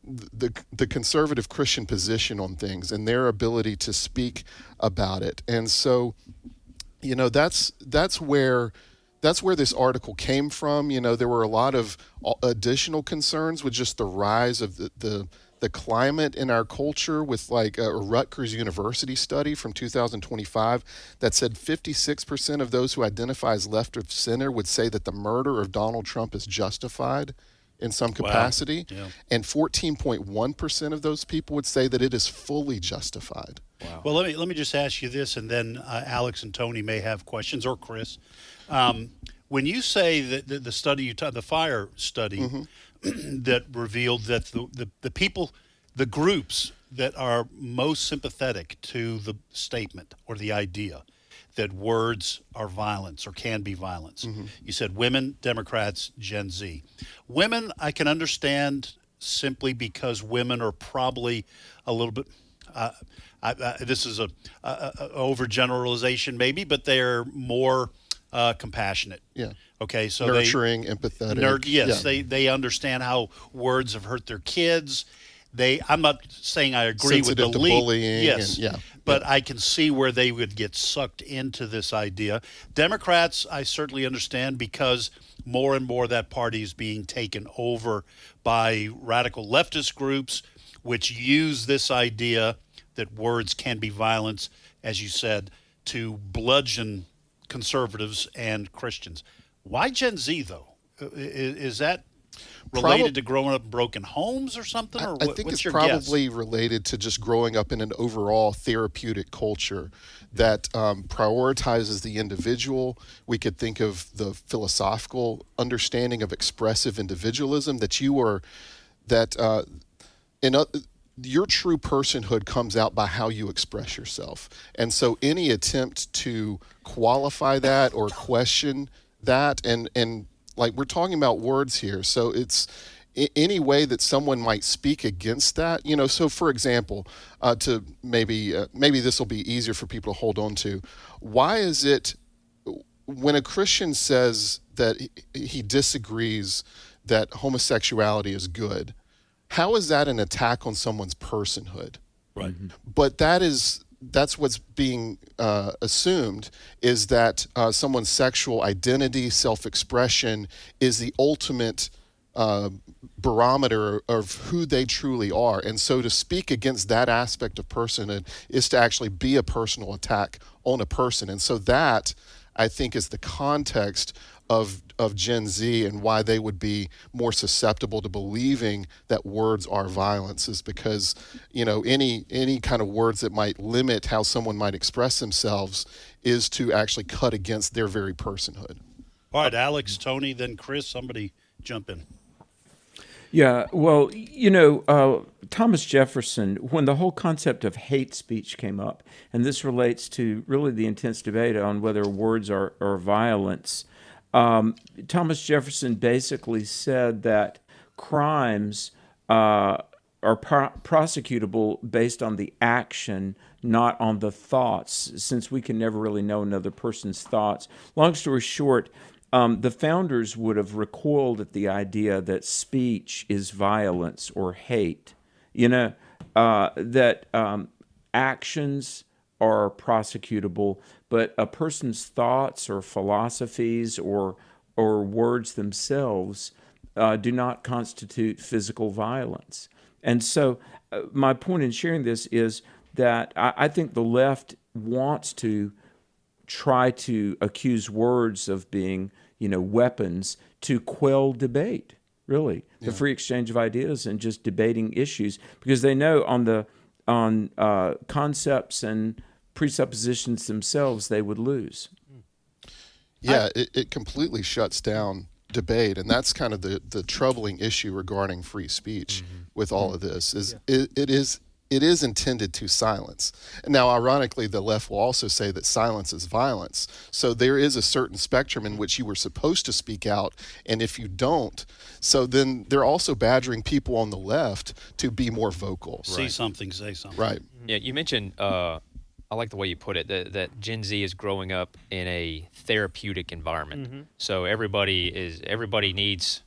the conservative Christian position on things and their ability to speak about it. And so, that's where this article came from. There were a lot of additional concerns with just the rise of the climate in our culture, with like a Rutgers University study from 2025 that said 56% of those who identify as left of center would say that the murder of Donald Trump is justified in some capacity. Wow. Yeah. And 14.1% of those people would say that it is fully justified. Wow. Well, let me just ask you this, and then Alex and Tony may have questions, or Chris. When you say that the study the FIRE study that revealed that the people, the groups that are most sympathetic to the statement or the idea that words are violence or can be violence, you said women, Democrats, Gen Z. Women, I can understand simply because women are probably a little bit. This is a overgeneralization maybe, but they're more compassionate. Yeah. Okay. So nurturing, empathetic. Yes. Yeah. They understand how words have hurt their kids. I'm not saying I agree Sensitive with the to bullying. Yes. And, But I can see where they would get sucked into this idea. Democrats, I certainly understand, because more and more that party is being taken over by radical leftist groups, which use this idea that words can be violence, as you said, to bludgeon conservatives and Christians. Why Gen Z, though? Is that related to growing up in broken homes or something? Or I think what's it's your probably guess? related to just growing up in an overall therapeutic culture that prioritizes the individual. We could think of the philosophical understanding of expressive individualism, your true personhood comes out by how you express yourself. And so any attempt to qualify that or question that, and like we're talking about words here, so it's any way that someone might speak against that, so for example, to maybe this will be easier for people to hold on to. Why is it when a Christian says that he disagrees that homosexuality is good, how is that an attack on someone's personhood? Right. But that's what's being assumed, is that someone's sexual identity, self-expression is the ultimate barometer of who they truly are. And so to speak against that aspect of personhood is to actually be a personal attack on a person. And so that, I think, is the context of Gen Z and why they would be more susceptible to believing that words are violence, is because, any kind of words that might limit how someone might express themselves is to actually cut against their very personhood. All right, Alex, Tony, then Chris, somebody jump in. Yeah, well, Thomas Jefferson, when the whole concept of hate speech came up, and this relates to really the intense debate on whether words are violence, Thomas Jefferson basically said that crimes are prosecutable based on the action, not on the thoughts, since we can never really know another person's thoughts. Long story short, the founders would have recoiled at the idea that speech is violence or hate. That actions are prosecutable, but a person's thoughts or philosophies or words themselves do not constitute physical violence. And so my point in sharing this is that I think the left wants to try to accuse words of being, weapons to quell debate, really, the free exchange of ideas and just debating issues, because they know on concepts and presuppositions themselves they would lose. Yeah, it completely shuts down debate, and that's kind of the troubling issue regarding free speech with all of this. It is intended to silence. Now, ironically, the left will also say that silence is violence. So there is a certain spectrum in which you were supposed to speak out, and if you don't, so then they're also badgering people on the left to be more vocal. See something, say something. Right. Yeah, you mentioned, I like the way you put it, that Gen Z is growing up in a therapeutic environment. So everybody needs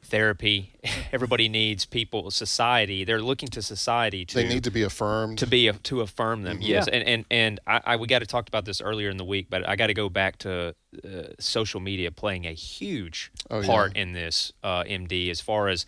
therapy. Everybody needs society. They're looking to society to. They need to be affirmed. To affirm them. Yes, and we got to talk about this earlier in the week, but I got to go back to social media playing a huge part in this, MD, as far as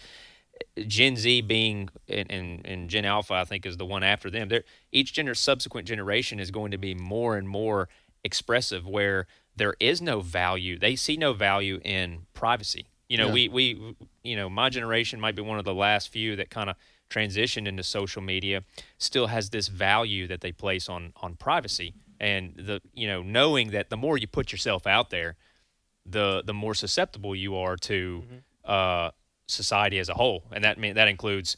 Gen Z being and Gen Alpha, I think, is the one after them. Each subsequent generation is going to be more and more expressive, where there is no value. They see no value in privacy. My generation might be one of the last few that kind of transitioned into social media, still has this value that they place on privacy, and knowing that the more you put yourself out there, the more susceptible you are to society as a whole, and that includes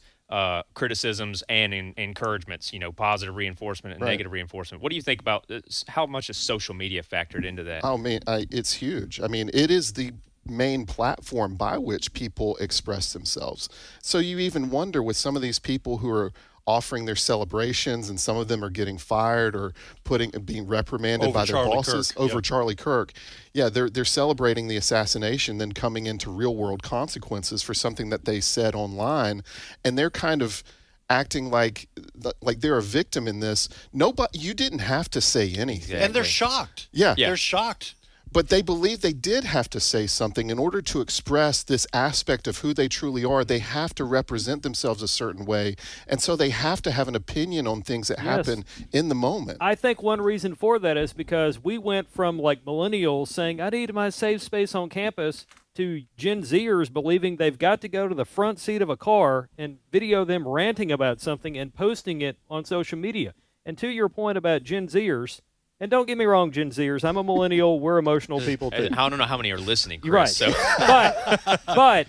criticisms and encouragements, positive reinforcement and negative reinforcement. What do you think about how much is social media factored into that? Oh man, it's huge. I mean, it is the main platform by which people express themselves. So you even wonder with some of these people who are offering their celebrations, and some of them are getting fired or being reprimanded by their bosses over Charlie Kirk. Yeah, they're celebrating the assassination, then coming into real world consequences for something that they said online, and they're kind of acting like they're a victim in this. You didn't have to say anything. And they're shocked. Yeah. They're shocked. But they believe they did have to say something. In order to express this aspect of who they truly are, they have to represent themselves a certain way. And so they have to have an opinion on things that happen in the moment. I think one reason for that is because we went from millennials saying, I need my safe space on campus, to Gen Zers believing they've got to go to the front seat of a car and video them ranting about something and posting it on social media. And to your point about Gen Zers, and don't get me wrong, Gen Zers, I'm a millennial. We're emotional people too. I don't know how many are listening, Chris. Right. So. but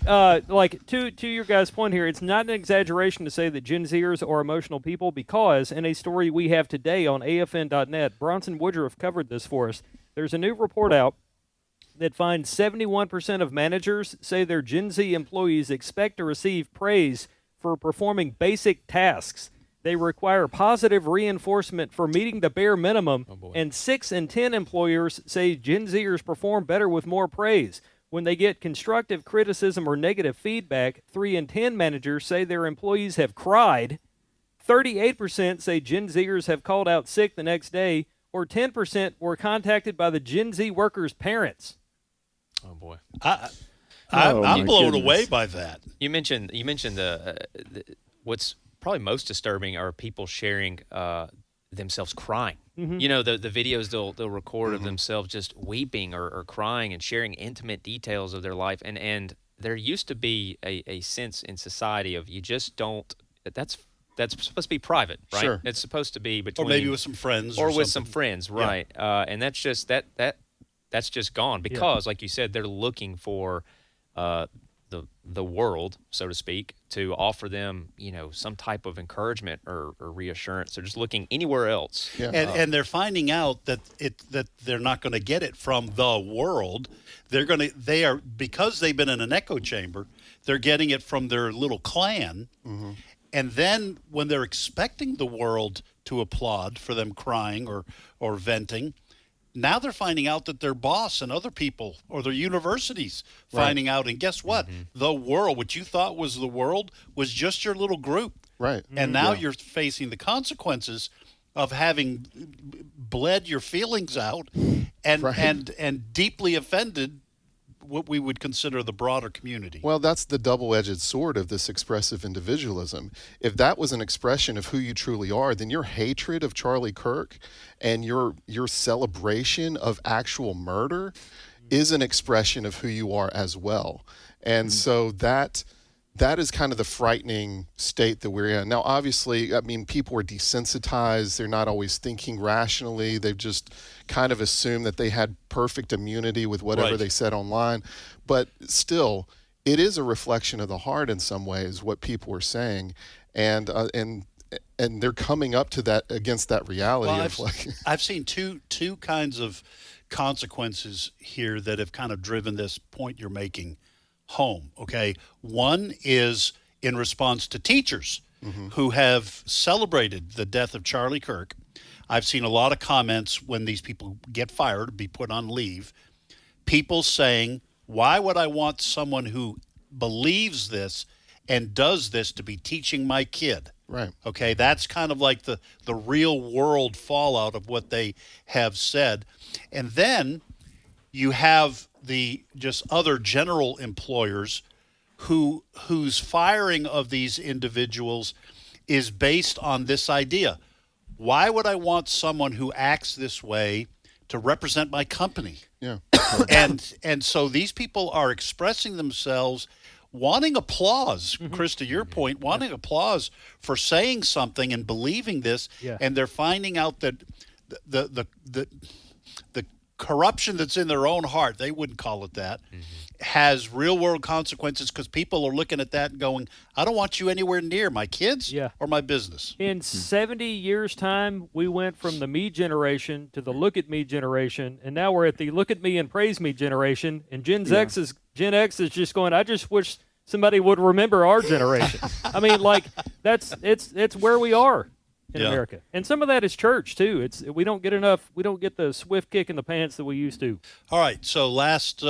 to your guys' point here, it's not an exaggeration to say that Gen Zers are emotional people, because in a story we have today on AFN.net, Bronson Woodruff covered this for us. There's a new report out that finds 71% of managers say their Gen Z employees expect to receive praise for performing basic tasks. They require positive reinforcement for meeting the bare minimum, and 6 in 10 employers say Gen Zers perform better with more praise. When they get constructive criticism or negative feedback, 3 in 10 managers say their employees have cried. 38% say Gen Zers have called out sick the next day, or 10% were contacted by the Gen Z workers' parents. Oh boy, I'm blown away by that. You mentioned what's probably most disturbing are people sharing themselves crying. The videos they'll record of themselves just weeping or crying and sharing intimate details of their life. And there used to be a sense in society of you just don't. That's supposed to be private, right? Sure. It's supposed to be between, or maybe with some friends, or with something. some friends, right? Yeah. And that's just that's just gone because, like you said, they're looking for the world, so to speak, to offer them, some type of encouragement or reassurance. They're just looking anywhere else. Yeah. And they're finding out that they're not going to get it from the world. They are, because they've been in an echo chamber, they're getting it from their little clan. Mm-hmm. And then when they're expecting the world to applaud for them crying or venting, now they're finding out that their boss and other people, or their universities, finding out. And guess what? Mm-hmm. The world, what you thought was the world, was just your little group. Right. And now you're facing the consequences of having bled your feelings out and and deeply offended what we would consider the broader community. Well, that's the double-edged sword of this expressive individualism. If that was an expression of who you truly are, then your hatred of Charlie Kirk and your celebration of actual murder is an expression of who you are as well. And so that is kind of the frightening state that we're in. Now, obviously, I mean, people are desensitized. They're not always thinking rationally. They've just kind of assumed that they had perfect immunity with whatever they said online. But still, it is a reflection of the heart in some ways, what people are saying. And they're coming up to that, against that reality. Well, I've seen two kinds of consequences here that have kind of driven this point you're making home. Okay, one is in response to teachers who have celebrated the death of Charlie Kirk. I've seen a lot of comments when these people get fired, be put on leave, people saying, why would I want someone who believes this and does this to be teaching my kid? Right. Okay, that's kind of like the real world fallout of what they have said. And then you have the just other general employers whose firing of these individuals is based on this idea. Why would I want someone who acts this way to represent my company? Yeah. and so these people are expressing themselves, wanting applause, Chris, to your point, wanting applause for saying something and believing this, and they're finding out that the corruption that's in their own heart, they wouldn't call it that, has real world consequences, because people are looking at that and going, I don't want you anywhere near my kids or my business. In 70 years' time, we went from the me generation to the look at me generation, and now we're at the look at me and praise me generation, and Gen X is just going, I just wish somebody would remember our generation. I mean, like, it's where we are in America. And some of that is church too. We don't get the swift kick in the pants that we used to. All right, so last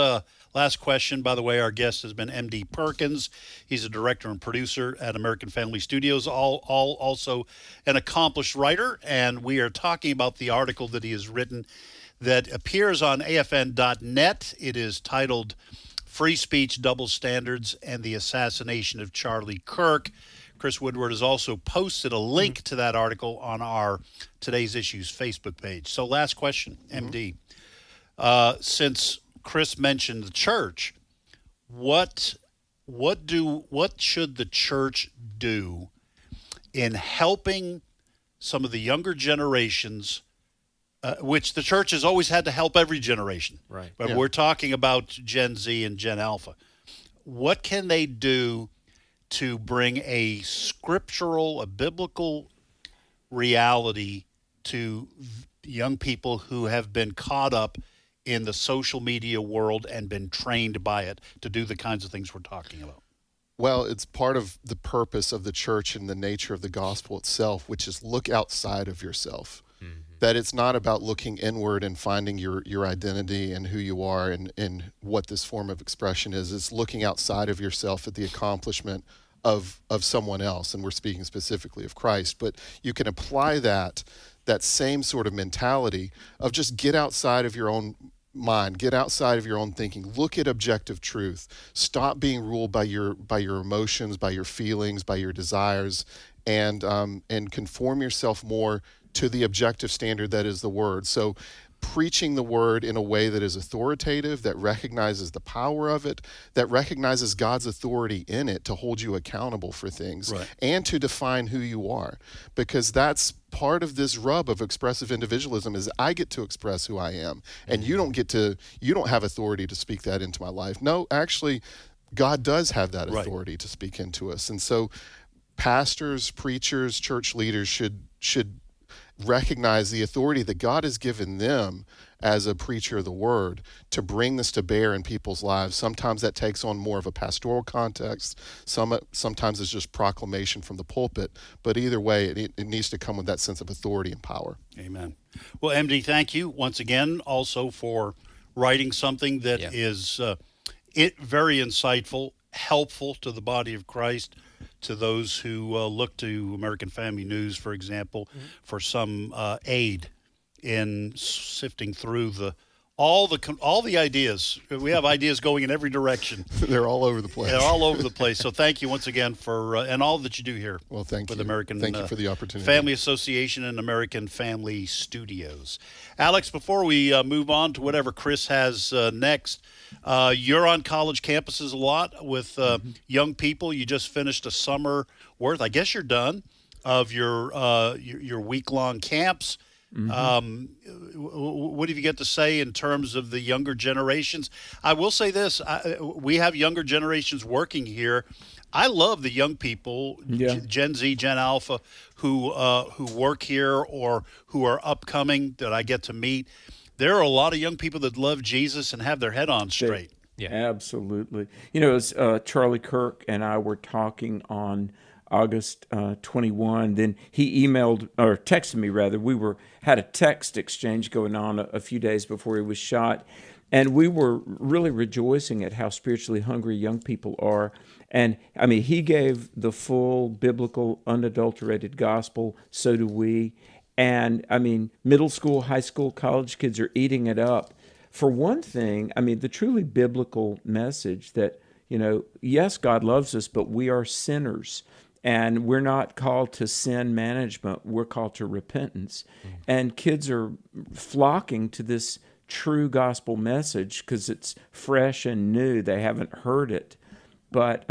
question. By the way, our guest has been MD Perkins. He's a director and producer at American Family Studios, also an accomplished writer, and we are talking about the article that he has written that appears on AFN.net. It is titled Free Speech, Double Standards, and the Assassination of Charlie Kirk. Chris Woodward has also posted a link to that article on our Today's Issues Facebook page. So last question, MD. Since Chris mentioned the church, what should the church do in helping some of the younger generations, which the church has always had to help every generation, right? But we're talking about Gen Z and Gen Alpha. What can they do to bring a scriptural, a biblical reality to young people who have been caught up in the social media world and been trained by it to do the kinds of things we're talking about? Well, it's part of the purpose of the church and the nature of the gospel itself, which is look outside of yourself. That it's not about looking inward and finding your identity and who you are and what this form of expression is. It's looking outside of yourself at the accomplishment of someone else, and we're speaking specifically of Christ. But you can apply that same sort of mentality of just get outside of your own mind, get outside of your own thinking, look at objective truth, stop being ruled by your emotions, by your feelings, by your desires, and conform yourself more to the objective standard that is the word. So preaching the word in a way that is authoritative, that recognizes the power of it, that recognizes God's authority in it to hold you accountable for things, and to define who you are. Because that's part of this rub of expressive individualism, is I get to express who I am, and you don't have authority to speak that into my life. No, actually, God does have that authority to speak into us. And so pastors, preachers, church leaders should recognize the authority that God has given them as a preacher of the word to bring this to bear in people's lives. Sometimes that takes on more of a pastoral context. Sometimes it's just proclamation from the pulpit. But either way, it needs to come with that sense of authority and power. Amen. Well, MD, thank you once again also for writing something that is very insightful, helpful to the body of Christ, to those who look to American Family News, for example, for some aid in sifting through all the ideas. We have ideas going in every direction. They're all over the place. They're all over the place. So thank you once again for and all that you do here. Well, thank with you. American. Thank you for the opportunity. Family Association and American Family Studios. Alex, before we move on to whatever Chris has next, you're on college campuses a lot with young people. You just finished a summer worth. I guess you're done of your week-long camps. What do you get to say in terms of the younger generations? I will say this: we have younger generations working here. I love the young people, Gen Z, Gen Alpha, who work here or who are upcoming that I get to meet. There are a lot of young people that love Jesus and have their head on straight. Yeah, absolutely. You know, as Charlie Kirk and I were talking on August 21. Then he emailed or texted me rather. We had a text exchange going on a few days before he was shot, and we were really rejoicing at how spiritually hungry young people are. And I mean, he gave the full biblical, unadulterated gospel. So do we. And I mean, middle school, high school, college kids are eating it up. For one thing, I mean, the truly biblical message that, you know, yes, God loves us, but we are sinners. And we're not called to sin management. We're called to repentance. And kids are flocking to this true gospel message because it's fresh and new. They haven't heard it. But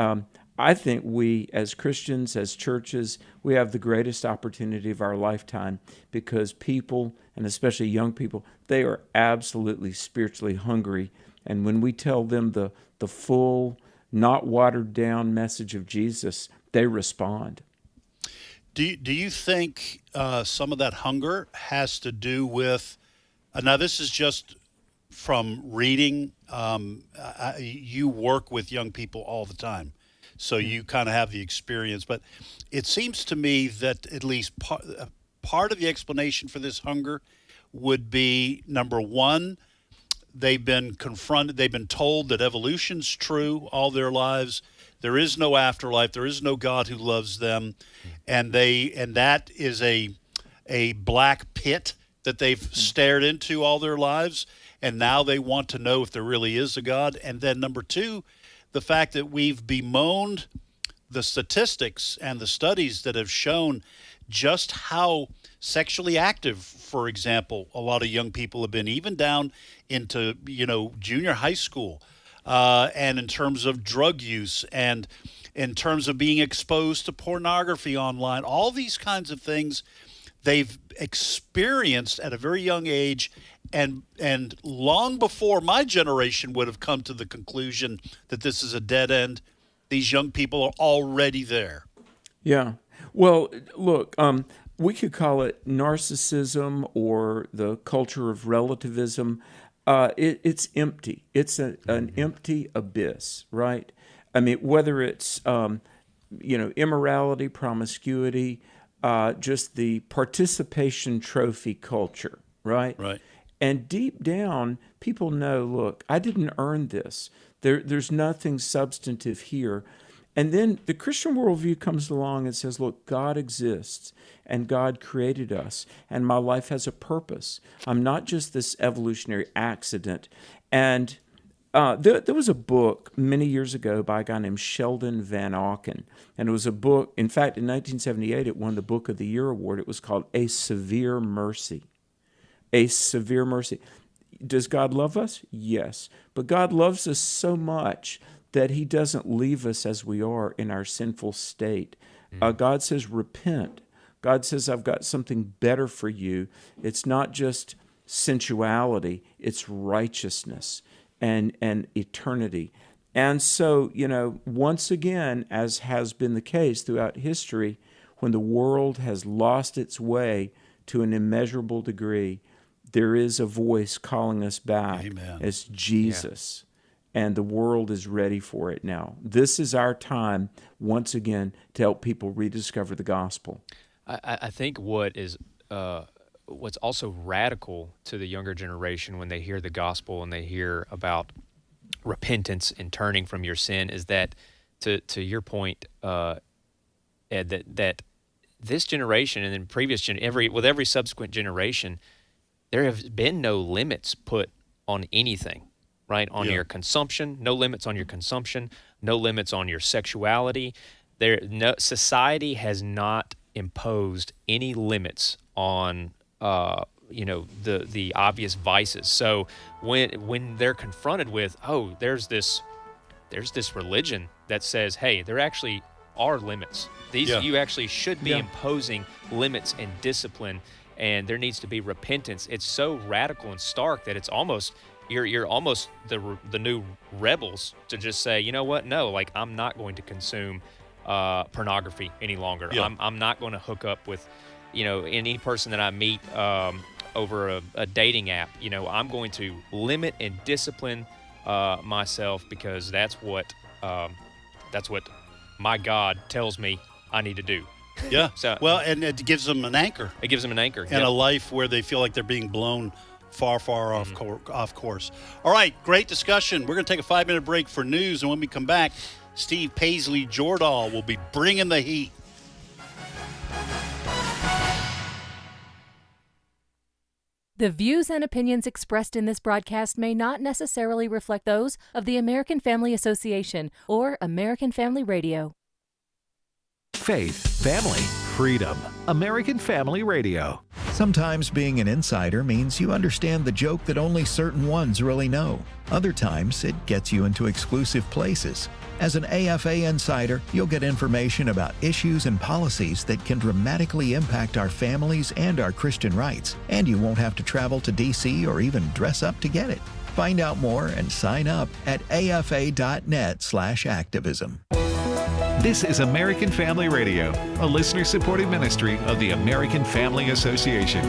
I think we, as Christians, as churches, we have the greatest opportunity of our lifetime because people, and especially young people, they are absolutely spiritually hungry. And when we tell them the full, not watered down message of Jesus, they respond. Do you think some of that hunger has to do with, now this is just from reading, you work with young people all the time, so you kind of have the experience, but it seems to me that at least part of the explanation for this hunger would be, number one, they've been told that evolution's true all their lives. There is no afterlife. There is no God who loves them, and that is a black pit that they've stared into all their lives, and now they want to know if there really is a God. And then number two, the fact that we've bemoaned the statistics and the studies that have shown just how sexually active, for example, a lot of young people have been, even down into junior high school. And in terms of drug use and in terms of being exposed to pornography online, all these kinds of things they've experienced at a very young age, and long before my generation would have come to the conclusion that this is a dead end, these young people are already there. Yeah. Well, look, we could call it narcissism or the culture of relativism. It's empty. It's an empty abyss, right? I mean, whether it's immorality, promiscuity, just the participation trophy culture, right? Right. And deep down, people know, look, I didn't earn this. There's nothing substantive here. And then the Christian worldview comes along and says, look, God exists and God created us and my life has a purpose. I'm not just this evolutionary accident. And there was a book many years ago by a guy named Sheldon Van Auken. And it was a book, in fact, in 1978, it won the Book of the Year award. It was called A Severe Mercy. A Severe Mercy. Does God love us? Yes. But God loves us so much that he doesn't leave us as we are in our sinful state. God says, repent. God says, I've got something better for you. It's not just sensuality, it's righteousness and eternity. And so, once again, as has been the case throughout history, when the world has lost its way to an immeasurable degree, there is a voice calling us back. Amen. As Jesus. Yeah. And the world is ready for it now. This is our time, once again, to help people rediscover the gospel. I think what's also radical to the younger generation when they hear the gospel and they hear about repentance and turning from your sin is that, to your point, that this generation and then every subsequent generation, there have been no limits put on anything, right? On your consumption, no limits on your consumption, no limits on your sexuality. Society has not imposed any limits on the obvious vices. So when they're confronted with, there's this religion that says, hey, there actually are limits. You actually should be imposing limits and discipline, and there needs to be repentance. It's so radical and stark that it's almost you're almost the new rebels to just say, you know what? No, like I'm not going to consume pornography any longer. Yeah. I'm not going to hook up with any person that I meet over a dating app. I'm going to limit and discipline myself because that's what my God tells me I need to do. Yeah. So, and it gives them an anchor. It gives them an anchor. And a life where they feel like they're being blown far off course. All right, great discussion. We're going to take a 5-minute break for news, and when we come back, Steve Paisley-Jordahl will be bringing the heat. The views and opinions expressed in this broadcast may not necessarily reflect those of the American Family Association or American Family Radio. Faith, family, freedom. American Family Radio. Sometimes being an insider means you understand the joke that only certain ones really know. Other times, it gets you into exclusive places. As an AFA insider, you'll get information about issues and policies that can dramatically impact our families and our Christian rights, and you won't have to travel to D.C. or even dress up to get it. Find out more and sign up at afa.net/activism. This is American Family Radio, a listener-supported ministry of the American Family Association.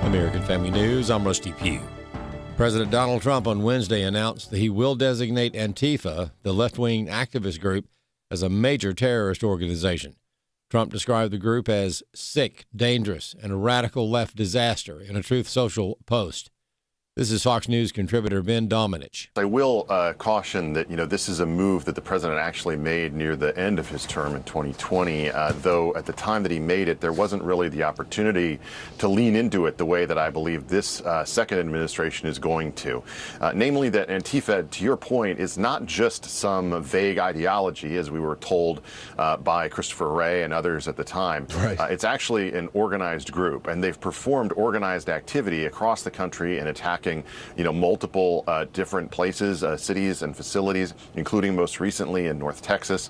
American Family News, I'm Rusty Pugh. President Donald Trump on Wednesday announced that he will designate Antifa, the left-wing activist group, as a major terrorist organization. Trump described the group as sick, dangerous, and a radical left disaster in a Truth Social post. This is Fox News contributor Ben Domenech. I will caution that, this is a move that the president actually made near the end of his term in 2020, though at the time that he made it, there wasn't really the opportunity to lean into it the way that I believe this second administration is going to. Namely that Antifa, to your point, is not just some vague ideology, as we were told by Christopher Wray and others at the time. Right. It's actually an organized group, and they've performed organized activity across the country in attacking multiple different places, cities and facilities, including most recently in North Texas,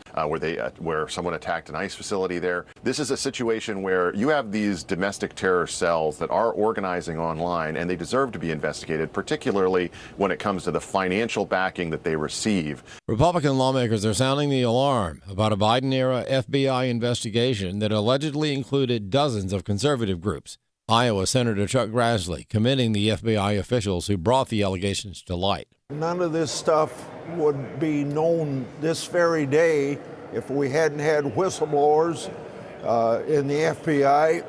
where someone attacked an ICE facility there. This is a situation where you have these domestic terror cells that are organizing online, and they deserve to be investigated, particularly when it comes to the financial backing that they receive. Republican lawmakers are sounding the alarm about a Biden-era FBI investigation that allegedly included dozens of conservative groups. Iowa Senator Chuck Grassley commending the FBI officials who brought the allegations to light. None of this stuff would be known this very day if we hadn't had whistleblowers in the FBI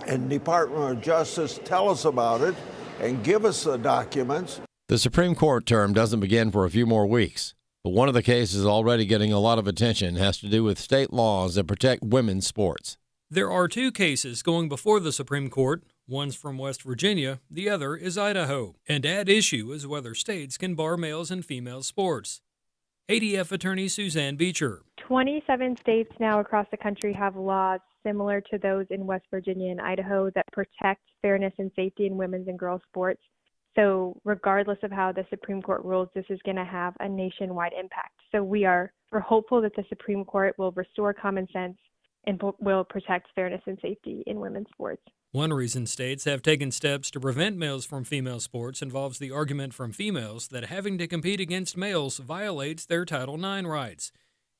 and Department of Justice tell us about it and give us the documents. The Supreme Court term doesn't begin for a few more weeks, but one of the cases already getting a lot of attention has to do with state laws that protect women's sports. There are two cases going before the Supreme Court. One's from West Virginia, the other is Idaho. And at issue is whether states can bar males and females sports. ADF attorney Suzanne Beecher. 27 states now across the country have laws similar to those in West Virginia and Idaho that protect fairness and safety in women's and girls' sports. So regardless of how the Supreme Court rules, this is going to have a nationwide impact. So we're hopeful that the Supreme Court will restore common sense and will protect fairness and safety in women's sports. One reason states have taken steps to prevent males from female sports involves the argument from females that having to compete against males violates their Title IX rights.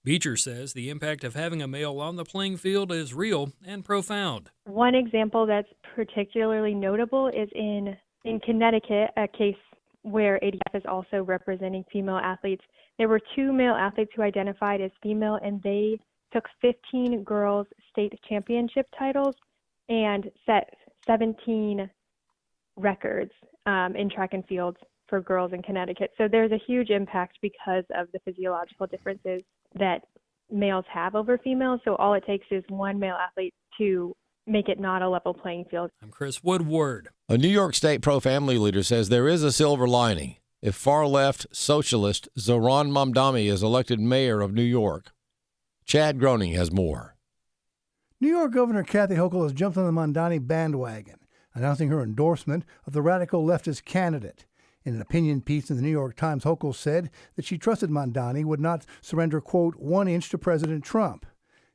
Beecher says the impact of having a male on the playing field is real and profound. One example that's particularly notable is in Connecticut, a case where ADF is also representing female athletes. There were 2 male athletes who identified as female, and they took 15 girls' state championship titles and set 17 records in track and field for girls in Connecticut. So there's a huge impact because of the physiological differences that males have over females. So all it takes is one male athlete to make it not a level playing field. I'm Chris Woodward. A New York State pro-family leader says there is a silver lining if far-left socialist Zohran Mamdani is elected mayor of New York. Chad Groening has more. New York Governor Kathy Hochul has jumped on the Mamdani bandwagon, announcing her endorsement of the radical leftist candidate. In an opinion piece in the New York Times, Hochul said that she trusted Mamdani would not surrender, quote, 1 inch to President Trump.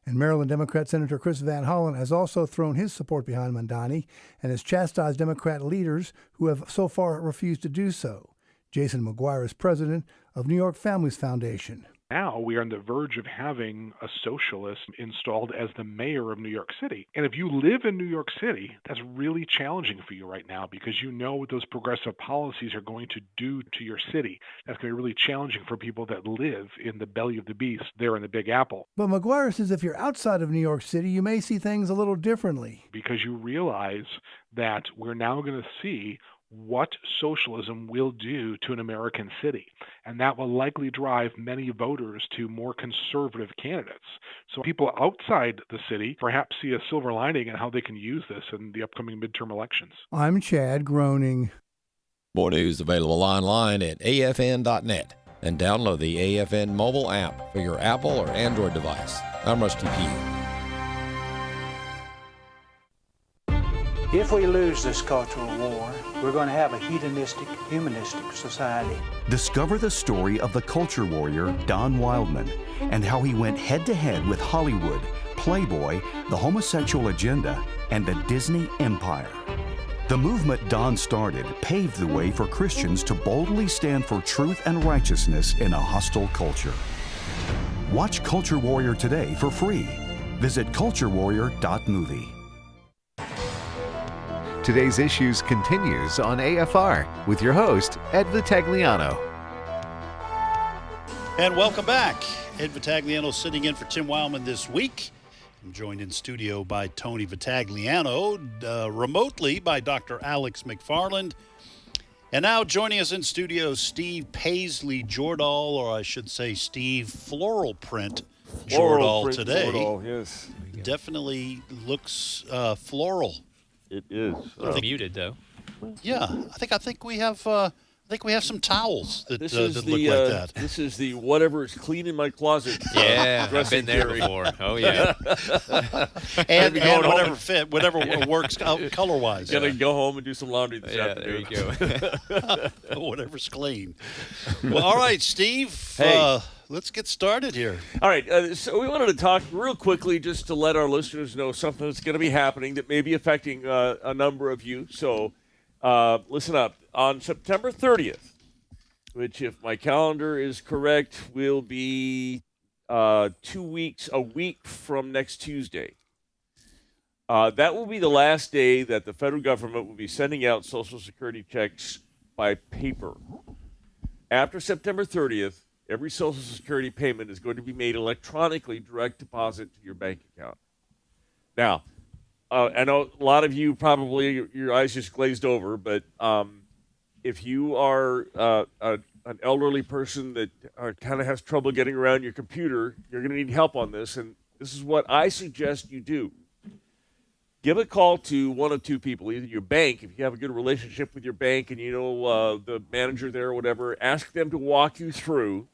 And Maryland Democrat Senator Chris Van Hollen has also thrown his support behind Mamdani and has chastised Democrat leaders who have so far refused to do so. Jason McGuire is president of New York Families Foundation. Now we are on the verge of having a socialist installed as the mayor of New York City. And if you live in New York City, that's really challenging for you right now because you know what those progressive policies are going to do to your city. That's going to be really challenging for people that live in the belly of the beast there in the Big Apple. But McGuire says if you're outside of New York City, you may see things a little differently. Because you realize that we're now going to see what socialism will do to an American city. And that will likely drive many voters to more conservative candidates. So people outside the city perhaps see a silver lining in how they can use this in the upcoming midterm elections. I'm Chad Groening. More news available online at afn.net and download the AFN mobile app for your Apple or Android device. I'm Rusty P. If we lose this cultural war, we're going to have a hedonistic, humanistic society. Discover the story of the culture warrior Don Wildman and how he went head-to-head with Hollywood, Playboy, the homosexual agenda, and the Disney empire. The movement Don started paved the way for Christians to boldly stand for truth and righteousness in a hostile culture. Watch Culture Warrior today for free. Visit culturewarrior.movie. Today's Issues continues on AFR with your host, Ed Vitagliano. And welcome back. Ed Vitagliano sitting in for Tim Wildman this week. I'm joined in studio by Tony Vitagliano, remotely by Dr. Alex McFarland. And now joining us in studio, Steve Paisley Jordahl, or I should say Steve Floral Print Jordahl today. Jordahl, yes. Definitely looks floral. It is. Muted though. Yeah, I think we have some towels that This that is look the like that. this is the whatever is clean in my closet. Yeah, I've dressing been there theory. before. Oh yeah. and Maybe going whatever home. fit, whatever works color wise. Gotta go home and do some laundry this Yeah, afternoon. there you go. Whatever's clean. Well, all right, Steve. Hey. Let's get started here. All right, so we wanted to talk real quickly just to let our listeners know something that's going to be happening that may be affecting a number of you. So listen up. On September 30th, which if my calendar is correct, will be 2 weeks, a week from next Tuesday. That will be the last day that the federal government will be sending out Social Security checks by paper. After September 30th, every Social Security payment is going to be made electronically, direct deposit to your bank account. Now, I know a lot of you probably, your eyes just glazed over, but if you are an elderly person that kind of has trouble getting around your computer, you're going to need help on this, and this is what I suggest you do. Give a call to one of two people, either your bank, if you have a good relationship with your bank and you know the manager there or whatever, ask them to walk you through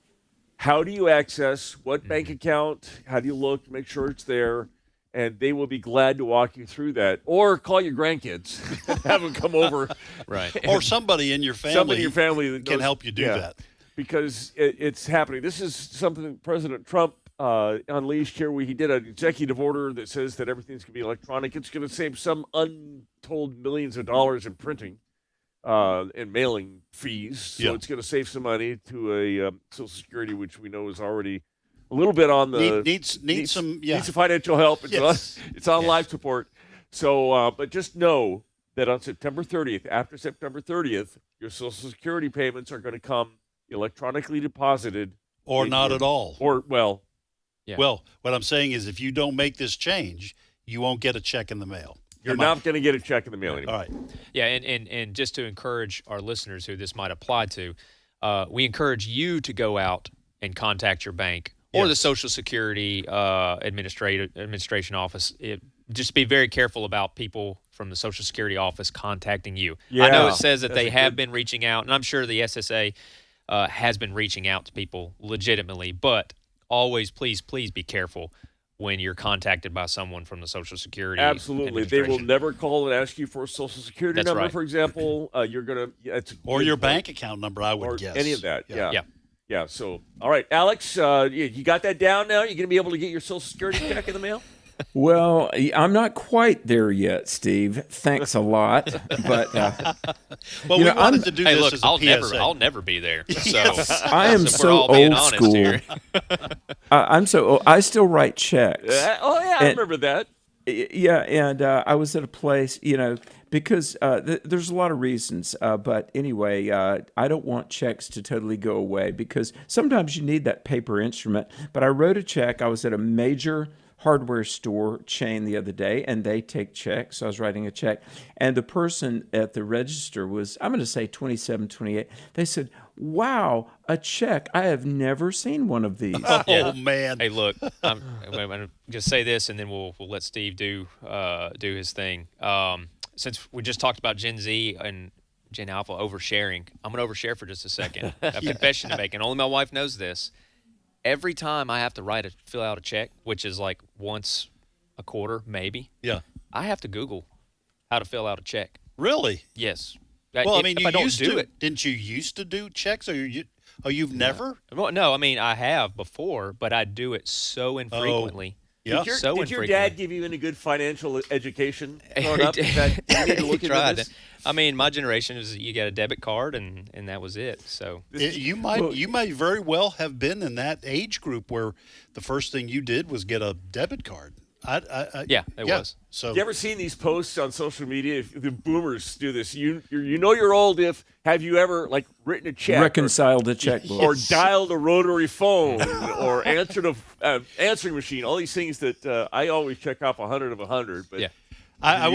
how do you access what bank account, how do you look, make sure it's there, and they will be glad to walk you through that. Or call your grandkids and have them come over. Right. Or somebody in your family, that can knows- help you do yeah, that. Because it's happening. This is something that President Trump unleashed here, where he did an executive order that says that everything's going to be electronic. It's going to save some untold millions of dollars in printing and mailing fees. So it's going to save some money to a Social Security, which we know is already a little bit on the needs some financial help. It's Yes. it's on life support. So, but just know that on September 30th, after September 30th, your Social Security payments are going to come electronically deposited, Or not at all. Or Well, what I'm saying is if you don't make this change, you won't get a check in the mail. You're not going to get a check in the mail anymore. All right. Yeah, and just to encourage our listeners who this might apply to, we encourage you to go out and contact your bank or the Social Security administration office. Just be very careful about people from the Social Security office contacting you. Yeah. I know it says that they have been reaching out, and I'm sure the SSA has been reaching out to people legitimately, but always, please be careful when you're contacted by someone from the Social Security Absolutely. They will never call and ask you for a Social Security That's number, right. for example. You're going to... Or your bank account number, I would guess. Any of that, Yeah. Yeah, so, all right, Alex, you got that down now? You're going to be able to get your Social Security check in the mail? Well, I'm not quite there yet, Steve. Thanks a lot, but well, we wanted to do this as a PSA. I'll never be there. So I am so old school. I'm so old. I still write checks. I remember that. Yeah, and I was at a place, because there's a lot of reasons. But anyway, I don't want checks to totally go away because sometimes you need that paper instrument. But I wrote a check. I was at a major hardware store chain the other day, and they take checks. So I was writing a check, and the person at the register was, I'm going to say 27, 28. They said, "Wow, a check. I have never seen one of these." Oh, man. Hey, look, I'm going to just say this, and then we'll let Steve do his thing. Since we just talked about Gen Z and Gen Alpha oversharing, I'm going to overshare for just a second. A confession to make, and only my wife knows this. Every time I have to fill out a check, which is like once a quarter, maybe. Yeah. I have to Google how to fill out a check. Really? Yes. Well, if I don't do it, didn't you used to do checks, or you've never? Well, no, I mean I have before, but I do it so infrequently. Yeah. Did your dad give you any good financial education growing up? That you need to look He into tried. this? I mean, my generation is you get a debit card and that was it. So You might very well have been in that age group where the first thing you did was get a debit card. It was. So you ever seen these posts on social media? If the boomers do this. You know you're old if have you ever written a check, reconciled a checkbook, or dialed a rotary phone, or answered a answering machine? All these things that I always check off 100 of 100. But I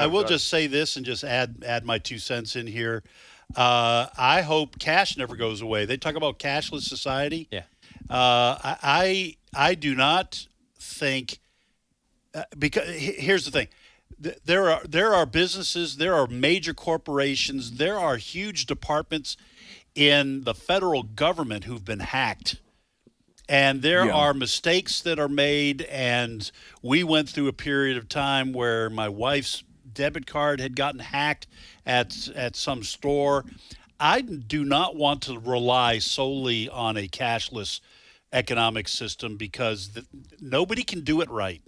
will just say this and just add my 2 cents in here. I hope cash never goes away. They talk about cashless society. Yeah. I do not think. Because here's the thing, there are businesses, there are major corporations, there are huge departments in the federal government who've been hacked, and there are mistakes that are made. And we went through a period of time where my wife's debit card had gotten hacked at some store. I do not want to rely solely on a cashless economic system because nobody can do it right.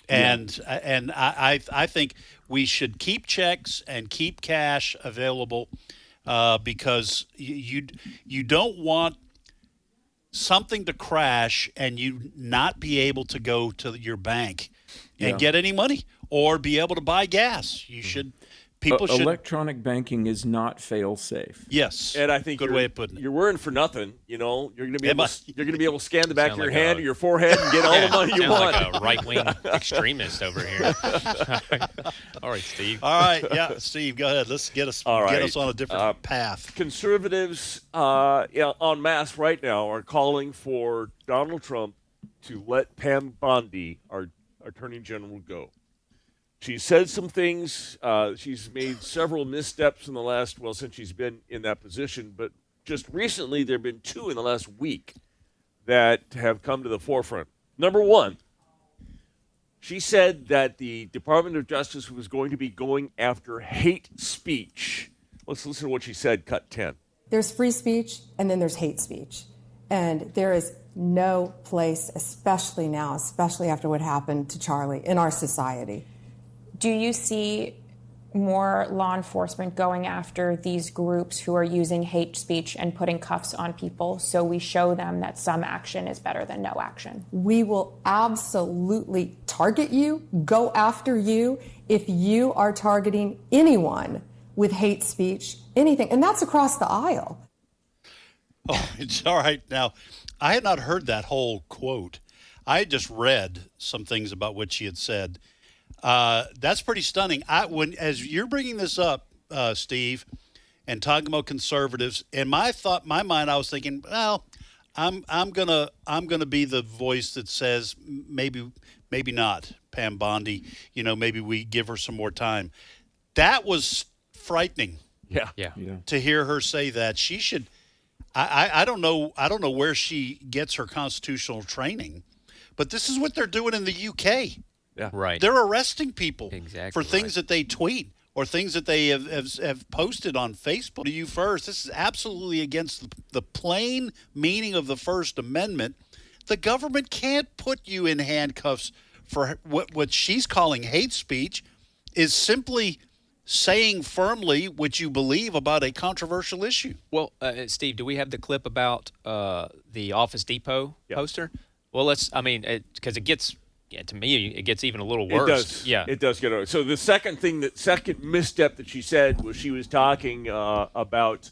And I think we should keep checks and keep cash available because you don't want something to crash and you not be able to go to your bank and get any money or be able to buy gas. You should. People should. Electronic banking is not fail-safe. Yes, and I think good way of putting it. You're worrying for nothing. You're going to be able to scan the back of your hand or your forehead and get all the money you want. Like a right-wing extremist over here. All right, Steve. All right, Steve, go ahead. Let's get us on a different path. Conservatives en masse right now are calling for Donald Trump to let Pam Bondi, our Attorney General, go. She said some things. She's made several missteps in the last, since she's been in that position. But just recently, there have been 2 in the last week that have come to the forefront. Number one, she said that the Department of Justice was going to be going after hate speech. Let's listen to what she said, cut 10. There's free speech, and then there's hate speech. And there is no place, especially now, especially after what happened to Charlie, in our society. Do you see more law enforcement going after these groups who are using hate speech and putting cuffs on people so we show them that some action is better than no action? We will absolutely target you, go after you, if you are targeting anyone with hate speech, anything. And that's across the aisle. Oh, it's all right. Now, I had not heard that whole quote. I had just read some things about what she had said. That's pretty stunning. As you're bringing this up, Steve, and talking about conservatives, in my mind, I was thinking, well, I'm gonna be the voice that says maybe not Pam Bondi. Maybe we give her some more time. That was frightening. Yeah. To hear her say that, she should. I don't know where she gets her constitutional training, but this is what they're doing in the UK. Yeah. Right. They're arresting people Exactly for things that they tweet or things that they have posted on Facebook. To you first, this is absolutely against the plain meaning of the First Amendment. The government can't put you in handcuffs for what she's calling hate speech, is simply saying firmly what you believe about a controversial issue. Well, Steve, do we have the clip about the Office Depot poster? Well, because it gets, to me, it gets even a little worse. It does. Yeah. It does get worse. So the second misstep that she said was she was talking about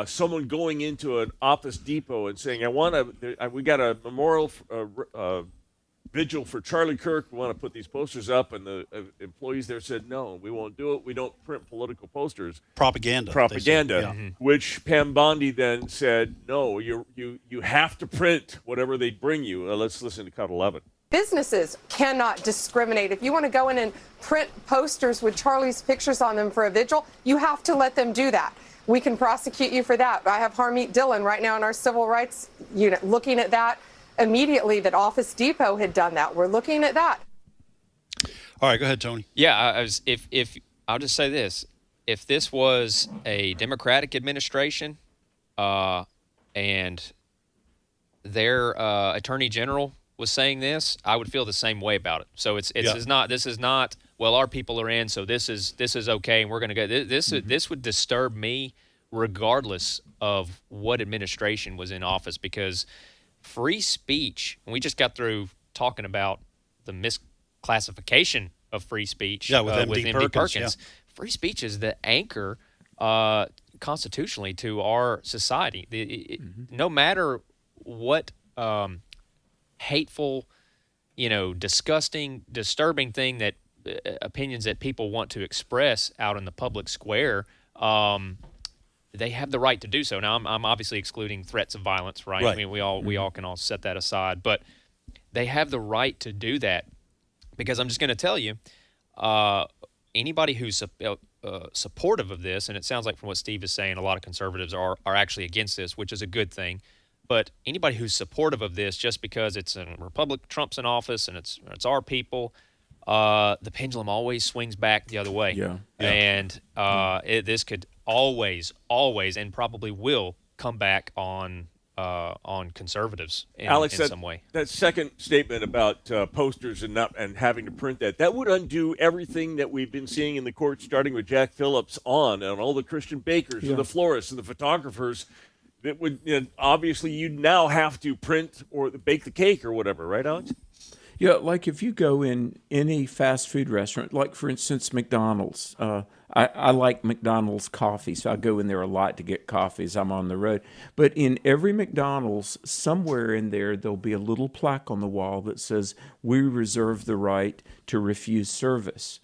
someone going into an Office Depot and saying, we got a memorial vigil for Charlie Kirk. We want to put these posters up. And the employees there said, no, we won't do it. We don't print political posters. Propaganda. Yeah. Which Pam Bondi then said, no, you have to print whatever they bring you. Let's listen to cut 11. Businesses cannot discriminate. If you want to go in and print posters with Charlie's pictures on them for a vigil, you have to let them do that. We can prosecute you for that. I have Harmeet Dillon right now in our civil rights unit looking at that immediately, that Office Depot had done that. We're looking at that. All right, go ahead, Tony. Yeah, if I'll just say this. If this was a Democratic administration and their attorney general was saying this, I would feel the same way about it. So this is not well, our people are in, so this is okay, and we're going to go. This would disturb me regardless of what administration was in office, because free speech, and we just got through talking about the misclassification of free speech with MD Perkins. Yeah. Free speech is the anchor constitutionally to our society. No matter what hateful, disgusting, disturbing thing that opinions that people want to express out in the public square, they have the right to do so. Now, I'm obviously excluding threats of violence, right? I mean, we all can all set that aside, but they have the right to do that, because I'm just going to tell you, anybody who's supportive of this, and it sounds like from what Steve is saying, a lot of conservatives are actually against this, which is a good thing. But anybody who's supportive of this, just because it's a Republican, Trump's in office, and it's our people, the pendulum always swings back the other way. Yeah. And this could always, and probably will come back on conservatives in some way. That second statement about posters and having to print that would undo everything that we've been seeing in the court, starting with Jack Phillips and all the Christian bakers and the florists and the photographers. That would obviously you'd now have to print or bake the cake or whatever, right, Alex? Yeah, like if you go in any fast food restaurant, like for instance McDonald's. I like McDonald's coffee, so I go in there a lot to get coffee as I'm on the road. But in every McDonald's, somewhere in there'll be a little plaque on the wall that says, "We reserve the right to refuse service."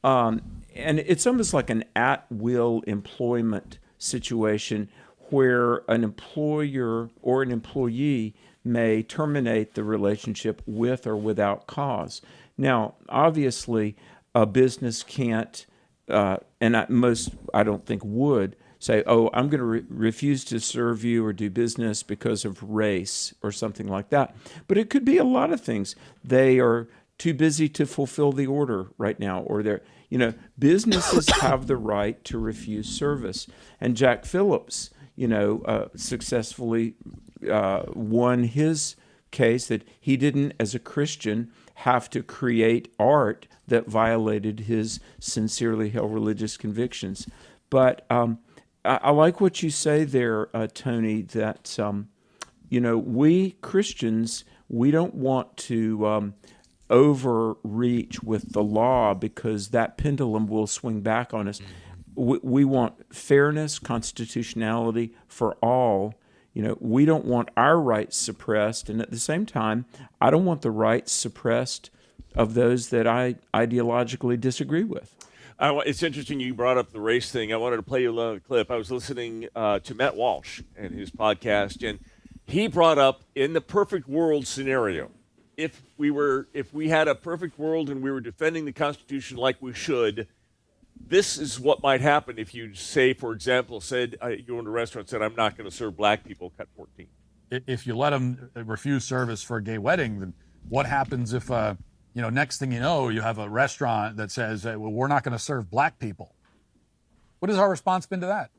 And it's almost like an at-will employment situation, where an employer or an employee may terminate the relationship with or without cause. Now, obviously, a business can't, and I don't think would, say, oh, I'm going to refuse to serve you or do business because of race or something like that. But it could be a lot of things. They are too busy to fulfill the order right now, or businesses have the right to refuse service. And Jack Phillips, successfully won his case that he didn't, as a Christian, have to create art that violated his sincerely held religious convictions. But I like what you say there, Tony, that, we Christians, we don't want to overreach with the law, because that pendulum will swing back on us. We want fairness, constitutionality for all. We don't want our rights suppressed, and at the same time, I don't want the rights suppressed of those that I ideologically disagree with. It's interesting you brought up the race thing. I wanted to play you a little clip. I was listening to Matt Walsh and his podcast, and he brought up, in the perfect world scenario, if we had a perfect world and we were defending the Constitution like we should, this is what might happen if you say, for example, you go into a restaurant and said, I'm not going to serve black people, cut 14. If you let them refuse service for a gay wedding, then what happens if, next thing you know, you have a restaurant that says, well, we're not going to serve black people? What has our response been to that?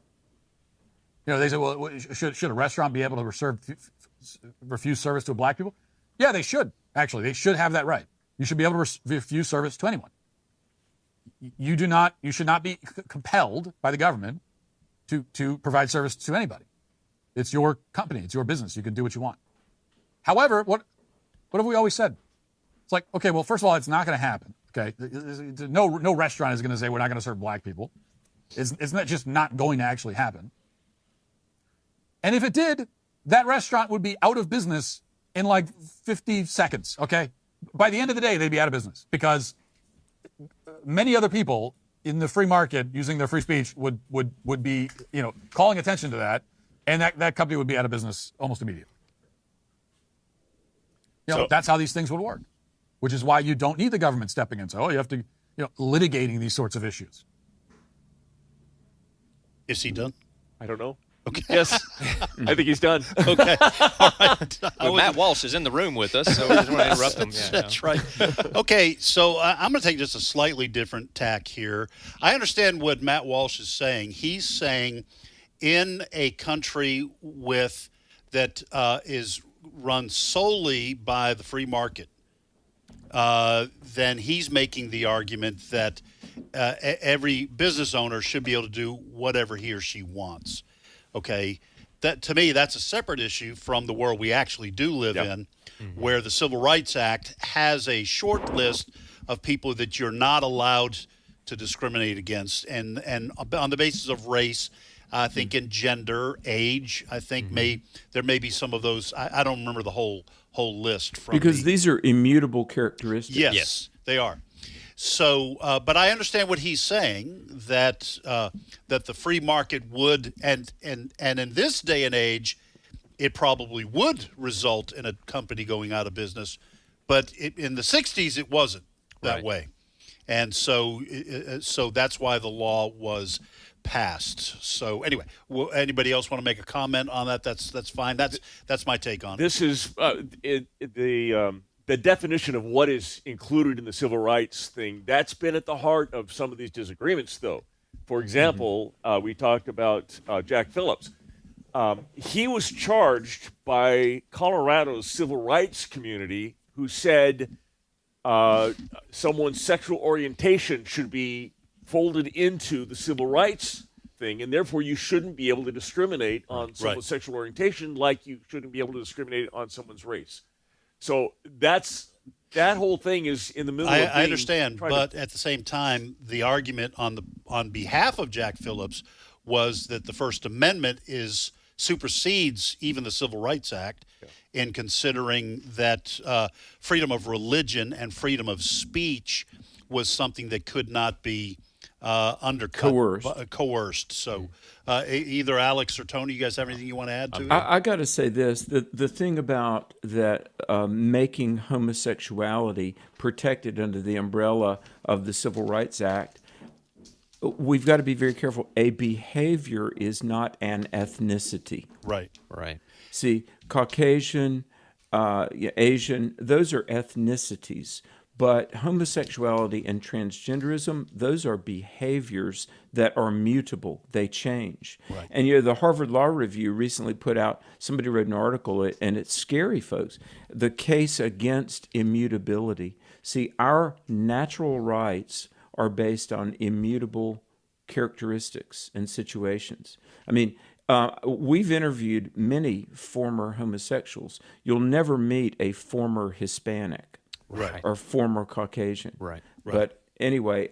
They say, well, should a restaurant be able to refuse service to black people? Yeah, they should. Actually, they should have that right. You should be able to refuse service to anyone. You should not be compelled by the government to provide service to anybody. It's your company. It's your business. You can do what you want. However, what have we always said? It's like, okay, well, first of all, it's not going to happen. Okay, no restaurant is going to say we're not going to serve black people. It's not just not going to actually happen. And if it did, that restaurant would be out of business in like 50 seconds. Okay, by the end of the day, they'd be out of business because many other people in the free market using their free speech would be calling attention to that. And that company would be out of business almost immediately. That's how these things would work, which is why you don't need the government stepping in. So, you have to, litigating these sorts of issues. Is he done? I don't know. Okay. Yes, I think he's done. Okay. All right. Well, Matt Walsh is in the room with us, so we just want to interrupt him. Yeah, That's right. Okay, so I'm going to take just a slightly different tack here. I understand what Matt Walsh is saying. He's saying in a country that is run solely by the free market, then he's making the argument that every business owner should be able to do whatever he or she wants. Okay, that to me, that's a separate issue from the world we actually do live in, where the Civil Rights Act has a short list of people that you're not allowed to discriminate against, and on the basis of race. I think in gender, age, I think there may be some of those. I don't remember the whole list. Because these are immutable characteristics. Yes, they are. So, but I understand what he's saying, that the free market would, and in this day and age, it probably would result in a company going out of business. But in the 60s, it wasn't that way. And so that's why the law was passed. So anyway, anybody else want to make a comment on that? That's fine. That's my take on it. This is the definition of what is included in the civil rights thing. That's been at the heart of some of these disagreements, though. For example, we talked about Jack Phillips. He was charged by Colorado's civil rights community, who said someone's sexual orientation should be folded into the civil rights thing, and therefore you shouldn't be able to discriminate on someone's sexual orientation like you shouldn't be able to discriminate on someone's race. So that whole thing is in the middle of I understand, but at the same time, the argument on behalf of Jack Phillips was that the First Amendment supersedes even the Civil Rights Act in considering that freedom of religion and freedom of speech was something that could not be coerced. So either Alex or Tony, you guys have anything you want to add to it? I got to say this. The thing about that making homosexuality protected under the umbrella of the Civil Rights Act, we've got to be very careful. A behavior is not an ethnicity. Right. See, Caucasian, Asian, those are ethnicities. But homosexuality and transgenderism, those are behaviors that are mutable. They change. Right. And the Harvard Law Review recently put out, somebody wrote an article, and it's scary, folks, the case against immutability. See, our natural rights are based on immutable characteristics and situations. I mean, we've interviewed many former homosexuals. You'll never meet a former Hispanic. Right. Or former Caucasian. Right. But anyway,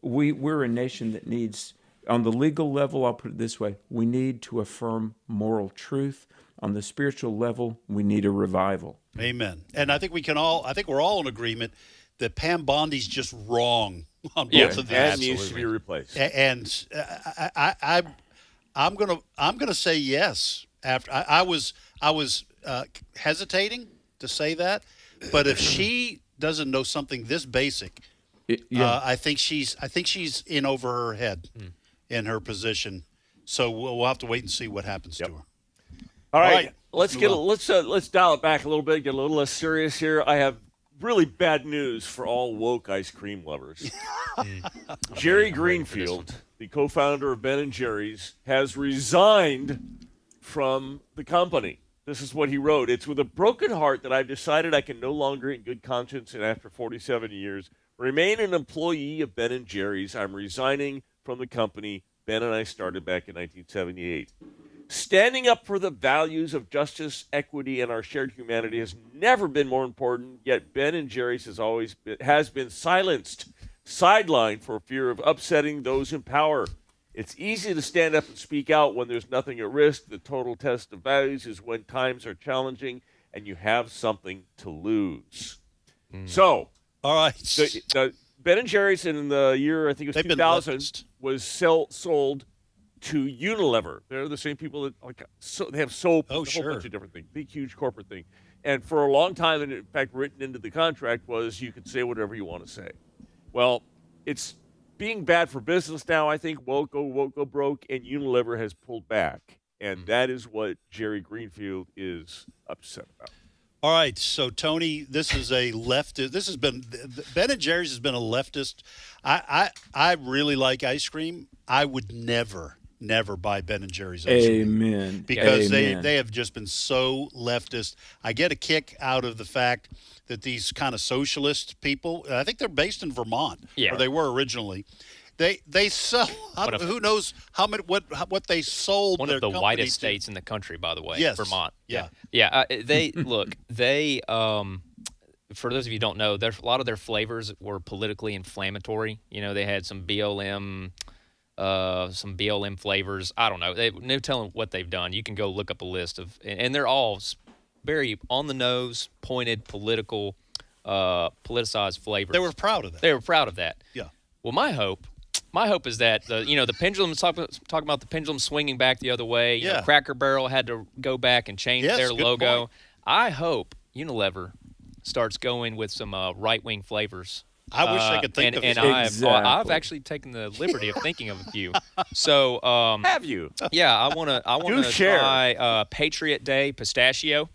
we're a nation that needs, on the legal level, I'll put it this way, we need to affirm moral truth. On the spiritual level, we need a revival. Amen. And I think we're all in agreement that Pam Bondi's just wrong on both of these. And needs to be replaced. And I'm gonna say yes. After I was hesitating to say that, but if she doesn't know something this basic, I think she's in over her head in her position. So we'll have to wait and see what happens to her. All right. Let's dial it back a little bit, get a little less serious here. I have really bad news for all woke ice cream lovers. Jerry Greenfield, the co-founder of Ben & Jerry's, has resigned from the company. This is what he wrote. It's with a broken heart that I've decided I can no longer, in good conscience and after 47 years, remain an employee of Ben & Jerry's. I'm resigning from the company Ben and I started back in 1978. Standing up for the values of justice, equity, and our shared humanity has never been more important, yet Ben & Jerry's has been silenced, sidelined for fear of upsetting those in power. It's easy to stand up and speak out when there's nothing at risk. The total test of values is when times are challenging and you have something to lose. So, all right. The Ben & Jerry's in the year, I think it was 2000, was sold to Unilever. They're the same people that they have soap, a whole bunch of different things, big, huge corporate thing. And for a long time, and in fact, written into the contract was you could say whatever you want to say. Well, it's being bad for business now. I think won't go broke, and Unilever has pulled back, and that is what Jerry Greenfield is upset about. All right, so Tony, this is a leftist. This has been Ben & Jerry's has been a leftist. I really like ice cream. I would never buy Ben & Jerry's ice cream. Amen. Because Amen. they have just been so leftist. I get a kick out of the fact that these kind of socialist people, I think they're based in Vermont, or they were originally. They sell. Who knows how much what they sold? One of the whitest states in the country, by the way. Yes. Vermont. Yeah. They look. They for those of you who don't know, a lot of their flavors were politically inflammatory. You know, they had some BLM flavors. I don't know. No telling what they've done. You can go look up a list of, and they're all very on the nose, pointed, politicized flavors. They were proud of that. They were proud of that. Yeah. Well, my hope is that the pendulum. Talking about the pendulum swinging back the other way. You know, Cracker Barrel had to go back and change their logo. Point. I hope Unilever starts going with some right-wing flavors. I wish I could think of it. And I've actually taken the liberty of thinking of a few. So have you? Yeah, I want to try Patriot Day pistachio.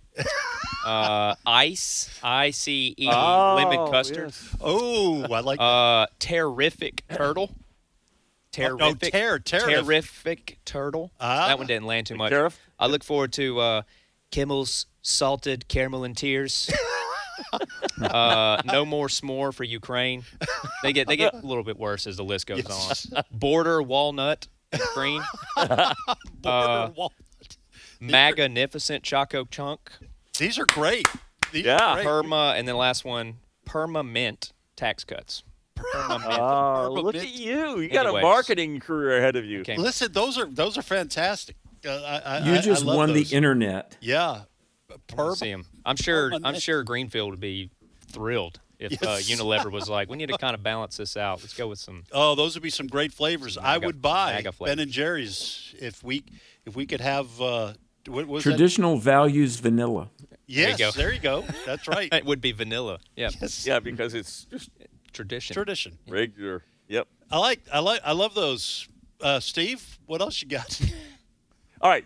ICE lemon custard. Yes. Oh, I like that. Terrific turtle. Terrific turtle. That one didn't land too much. I look forward to Kimmel's salted caramel and tears. No more s'more for Ukraine. They get a little bit worse as the list goes on. Border walnut and cream. Border walnut. Magnificent Choco Chunk. These are great. These are great. Perma, and then last one, Perma Mint tax cuts. Look at you! You got a marketing career ahead of you. Okay. Listen, those are fantastic. You just won the internet. Yeah. See him. I'm sure Greenfield would be thrilled if Unilever was like, we need to kind of balance this out. Let's go with some. Oh, those would be some great flavors. I would buy Ben & Jerry's if we could have what was traditional values vanilla. Yes, there you go. That's right. It would be vanilla. Yeah. Yes. Yeah, because it's just tradition. Regular. Yep. I love those. Steve, what else you got? All right.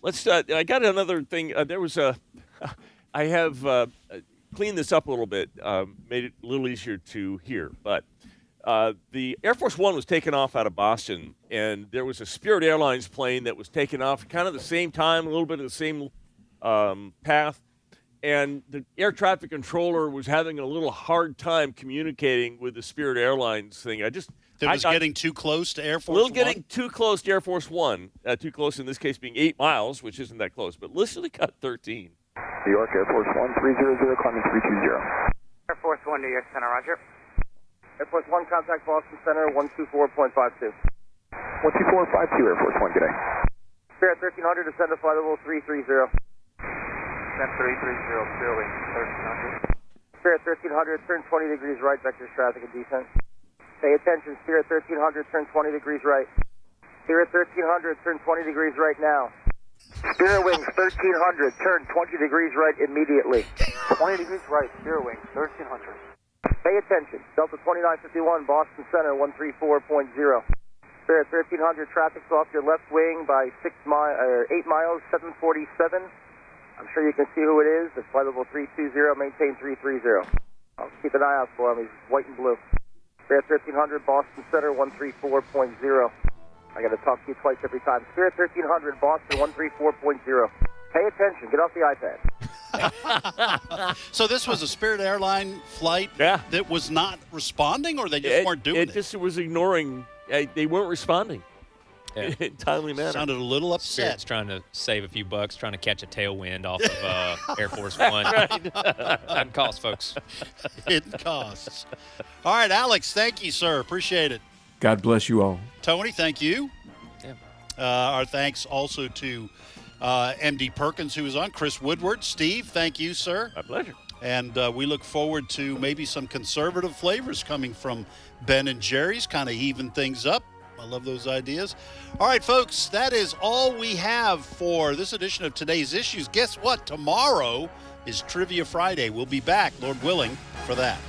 Let's. I got another thing. There was I have cleaned this up a little bit, made it a little easier to hear. But the Air Force One was taken off out of Boston, and there was a Spirit Airlines plane that was taken off kind of the same time, a little bit of the same path. And the air traffic controller was having a little hard time communicating with the Spirit Airlines thing. It was getting too close to Air Force One? A little getting too close to Air Force One. Too close in this case being 8 miles, which isn't that close. But listen to cut 13. New York, Air Force 1, 300, climbing 320. Air Force 1, New York Center, roger. Air Force 1, contact Boston Center, 124.52. 124.52, Air Force 1, good day. Spirit 1300, descend to flight level 330. Descend 330, clearly, 1300. Spirit 1300, turn 20 degrees right, vectors traffic and descent. Pay attention, Spirit 1300, turn 20 degrees right. Spirit 1300, turn 20 degrees right now. Spirit Wings 1300, turn 20 degrees right immediately. 20 degrees right, Spirit Wings 1300. Pay attention, Delta 2951, Boston Center 134.0. Spirit 1300, traffic's off your left wing by 8 miles, 747. I'm sure you can see who it is. It's flight level 320, maintain 330. I'll keep an eye out for him. He's white and blue. Spirit 1300, Boston Center 134.0. I got to talk to you twice every time. Spirit 1300, Boston 134.0. Pay attention. Get off the iPad. So this was a Spirit Airline flight that was not responding, or they just weren't doing it? It just was ignoring. They weren't responding in a timely manner. Sounded a little upset. Spirit's trying to save a few bucks, trying to catch a tailwind off of Air Force One. Doesn't cost, folks. It costs. All right, Alex, thank you, sir. Appreciate it. God bless you all. Tony, thank you. Yeah. Our thanks also to MD Perkins, who was on, Chris Woodward. Steve, thank you, sir. My pleasure. And we look forward to maybe some conservative flavors coming from Ben and Jerry's, kind of even things up. I love those ideas. All right, folks, that is all we have for this edition of Today's Issues. Guess what? Tomorrow is Trivia Friday. We'll be back, Lord willing, for that.